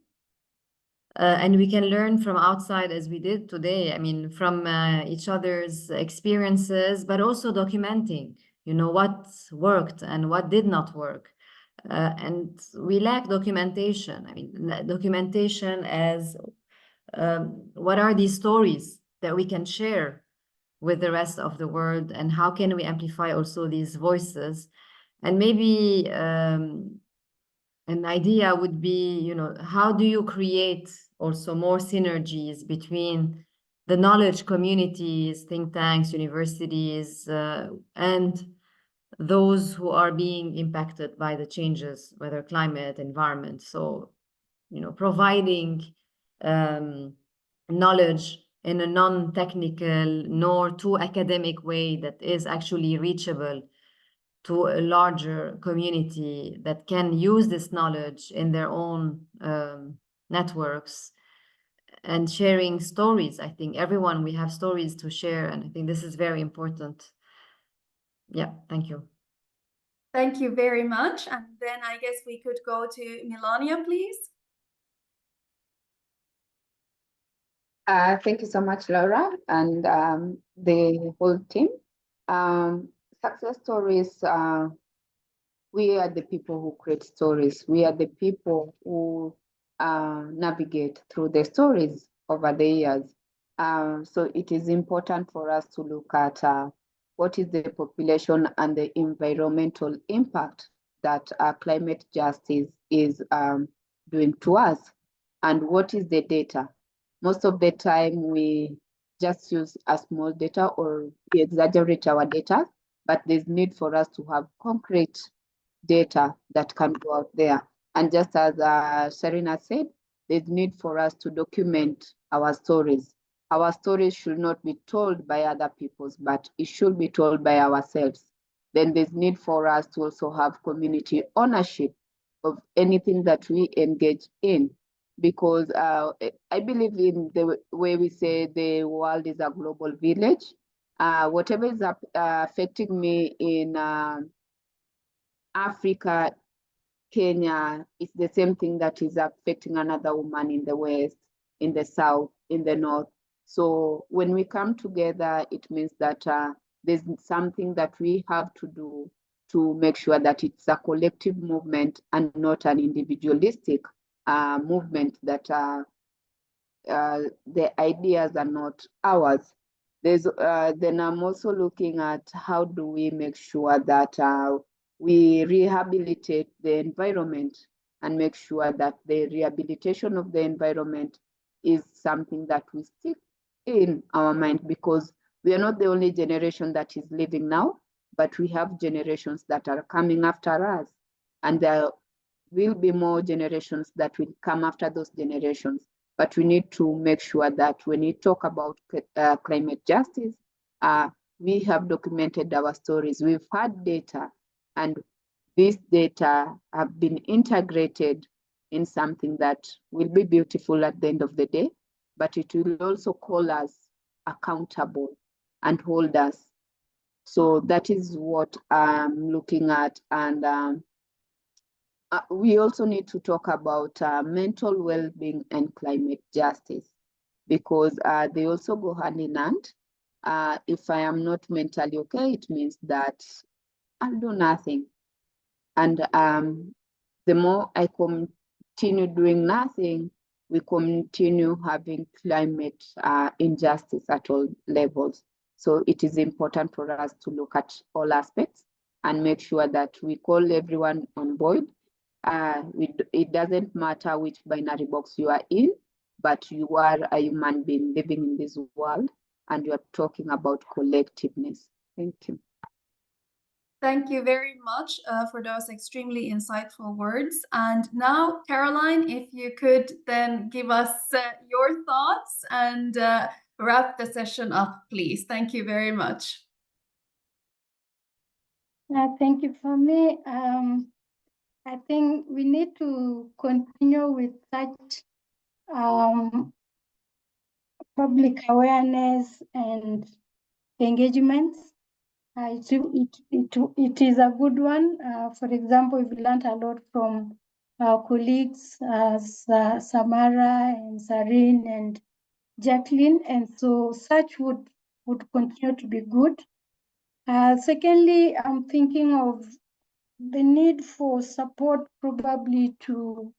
And we can learn from outside as we did today. I mean, from each other's experiences, but also documenting, what worked and what did not work. And we lack documentation. I mean, documentation as what are these stories that we can share with the rest of the world, and how can we amplify also these voices? And maybe an idea would be, how do you create also more synergies between the knowledge communities, think tanks, universities, and those who are being impacted by the changes, whether climate, environment. So, providing knowledge in a non-technical nor too academic way that is actually reachable to a larger community that can use this knowledge in their own networks, and sharing stories. I think we have stories to share, and I think this is very important. Yeah, thank you. Thank you very much. And then I guess we could go to Melania, please. Thank you so much, Laura, and the whole team. Success stories, we are the people who create stories. We are the people who navigate through the stories over the years. So it is important for us to look at what is the population and the environmental impact that climate justice is doing to us, and what is the data. Most of the time we just use a small data, or we exaggerate our data, but there's need for us to have concrete data that can go out there. And just as Serena said, there's need for us to document our stories. Our stories should not be told by other people's, but it should be told by ourselves. Then there's need for us to also have community ownership of anything that we engage in, because I believe in the way we say the world is a global village. Whatever is affecting me in Africa, Kenya, is the same thing that is affecting another woman in the West, in the South, in the North. So when we come together, it means that there's something that we have to do to make sure that it's a collective movement and not an individualistic movement, that the ideas are not ours. Then I'm also looking at how do we make sure that we rehabilitate the environment, and make sure that the rehabilitation of the environment is something that we stick in our mind, because we are not the only generation that is living now, but we have generations that are coming after us, and there will be more generations that will come after those generations. But we need to make sure that when we talk about climate justice, we have documented our stories. We've had data, and this data have been integrated in something that will be beautiful at the end of the day, but it will also call us accountable and hold us. So that is what I'm looking at. And we also need to talk about mental well-being and climate justice, because they also go hand in hand. If I am not mentally okay, it means that I'll do nothing. And the more I continue doing nothing, we continue having climate injustice at all levels. So it is important for us to look at all aspects and make sure that we call everyone on board. It doesn't matter which binary box you are in, but you are a human being living in this world, and you are talking about collectiveness. Thank you. Thank you very much for those extremely insightful words. And now, Caroline, if you could then give us your thoughts and wrap the session up, please. Thank you very much. Thank you. For me, I think we need to continue with such public awareness and engagements. It is a good one. For example, we've learned a lot from our colleagues, Samara and Sarin and Jacqueline, and so such would continue to be good. Secondly, I'm thinking of the need for support probably to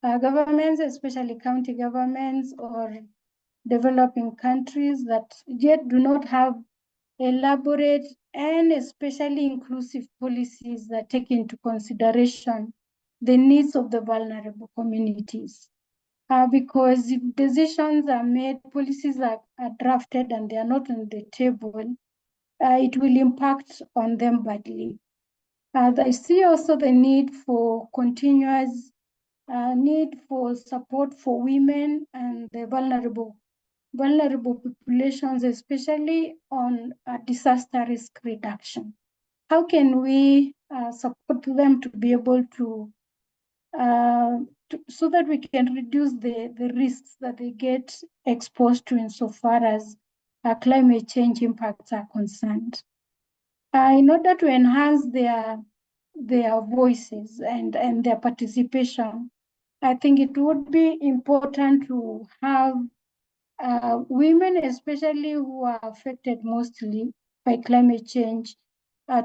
governments, especially county governments or developing countries that yet do not have elaborate and especially inclusive policies that take into consideration the needs of the vulnerable communities. Because if decisions are made, policies are drafted and they are not on the table, it will impact on them badly. I see also the need for continuous need for support for women and the vulnerable populations, especially on disaster risk reduction. How can we support them to be able to, so that we can reduce the risks that they get exposed to insofar as climate change impacts are concerned? In order to enhance their voices and their participation, I think it would be important to have women, especially who are affected mostly by climate change,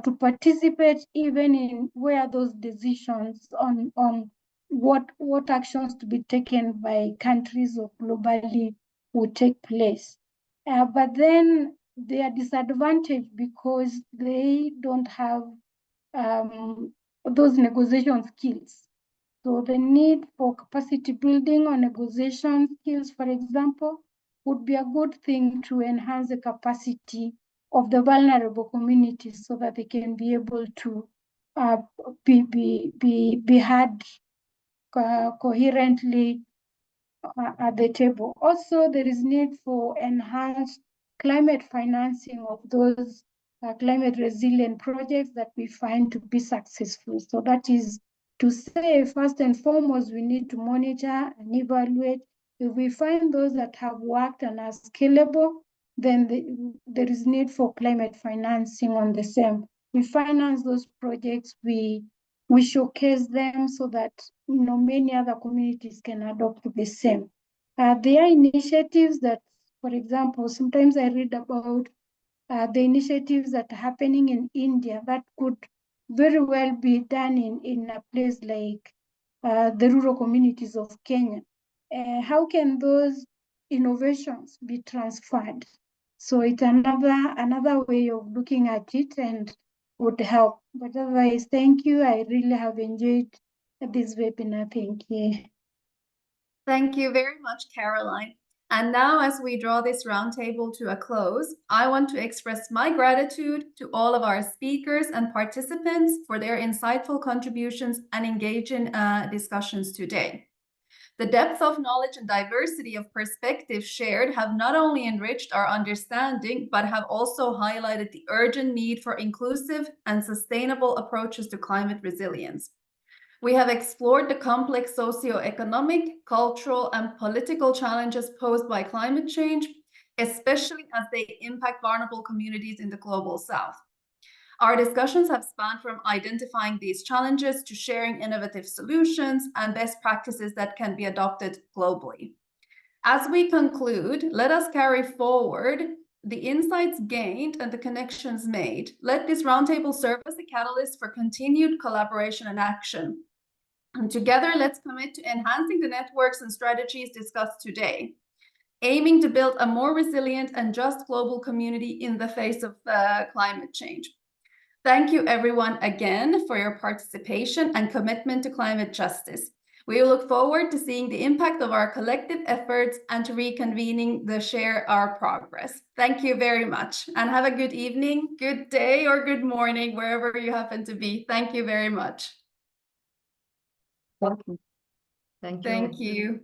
to participate even in where those decisions on what actions to be taken by countries or globally would take place. But then they are disadvantaged because they don't have those negotiation skills. So the need for capacity building on negotiation skills, for example, would be a good thing to enhance the capacity of the vulnerable communities so that they can be able to be heard coherently at the table. Also, there is need for enhanced climate financing of those climate resilient projects that we find to be successful. So that is to say, first and foremost, we need to monitor and evaluate. If we find those that have worked and are scalable, then there is need for climate financing on the same. We finance those projects, we showcase them so that many other communities can adopt the same. There are initiatives that, for example, sometimes I read about the initiatives that are happening in India that could very well be done in a place like the rural communities of Kenya. How can those innovations be transferred? So it's another way of looking at it and would help. But otherwise, thank you. I really have enjoyed this webinar. Thank you. Thank you very much, Caroline. And now, as we draw this roundtable to a close, I want to express my gratitude to all of our speakers and participants for their insightful contributions and engaging discussions today. The depth of knowledge and diversity of perspectives shared have not only enriched our understanding, but have also highlighted the urgent need for inclusive and sustainable approaches to climate resilience. We have explored the complex socioeconomic, cultural, and political challenges posed by climate change, especially as they impact vulnerable communities in the global south. Our discussions have spanned from identifying these challenges to sharing innovative solutions and best practices that can be adopted globally. As we conclude, let us carry forward the insights gained and the connections made. Let this roundtable serve as a catalyst for continued collaboration and action. And together, let's commit to enhancing the networks and strategies discussed today, aiming to build a more resilient and just global community in the face of climate change. Thank you, everyone, again for your participation and commitment to climate justice. We look forward to seeing the impact of our collective efforts and to reconvening to share our progress. Thank you very much, and have a good evening, good day, or good morning, wherever you happen to be. Thank you very much. Thank you. Thank you. Thank you.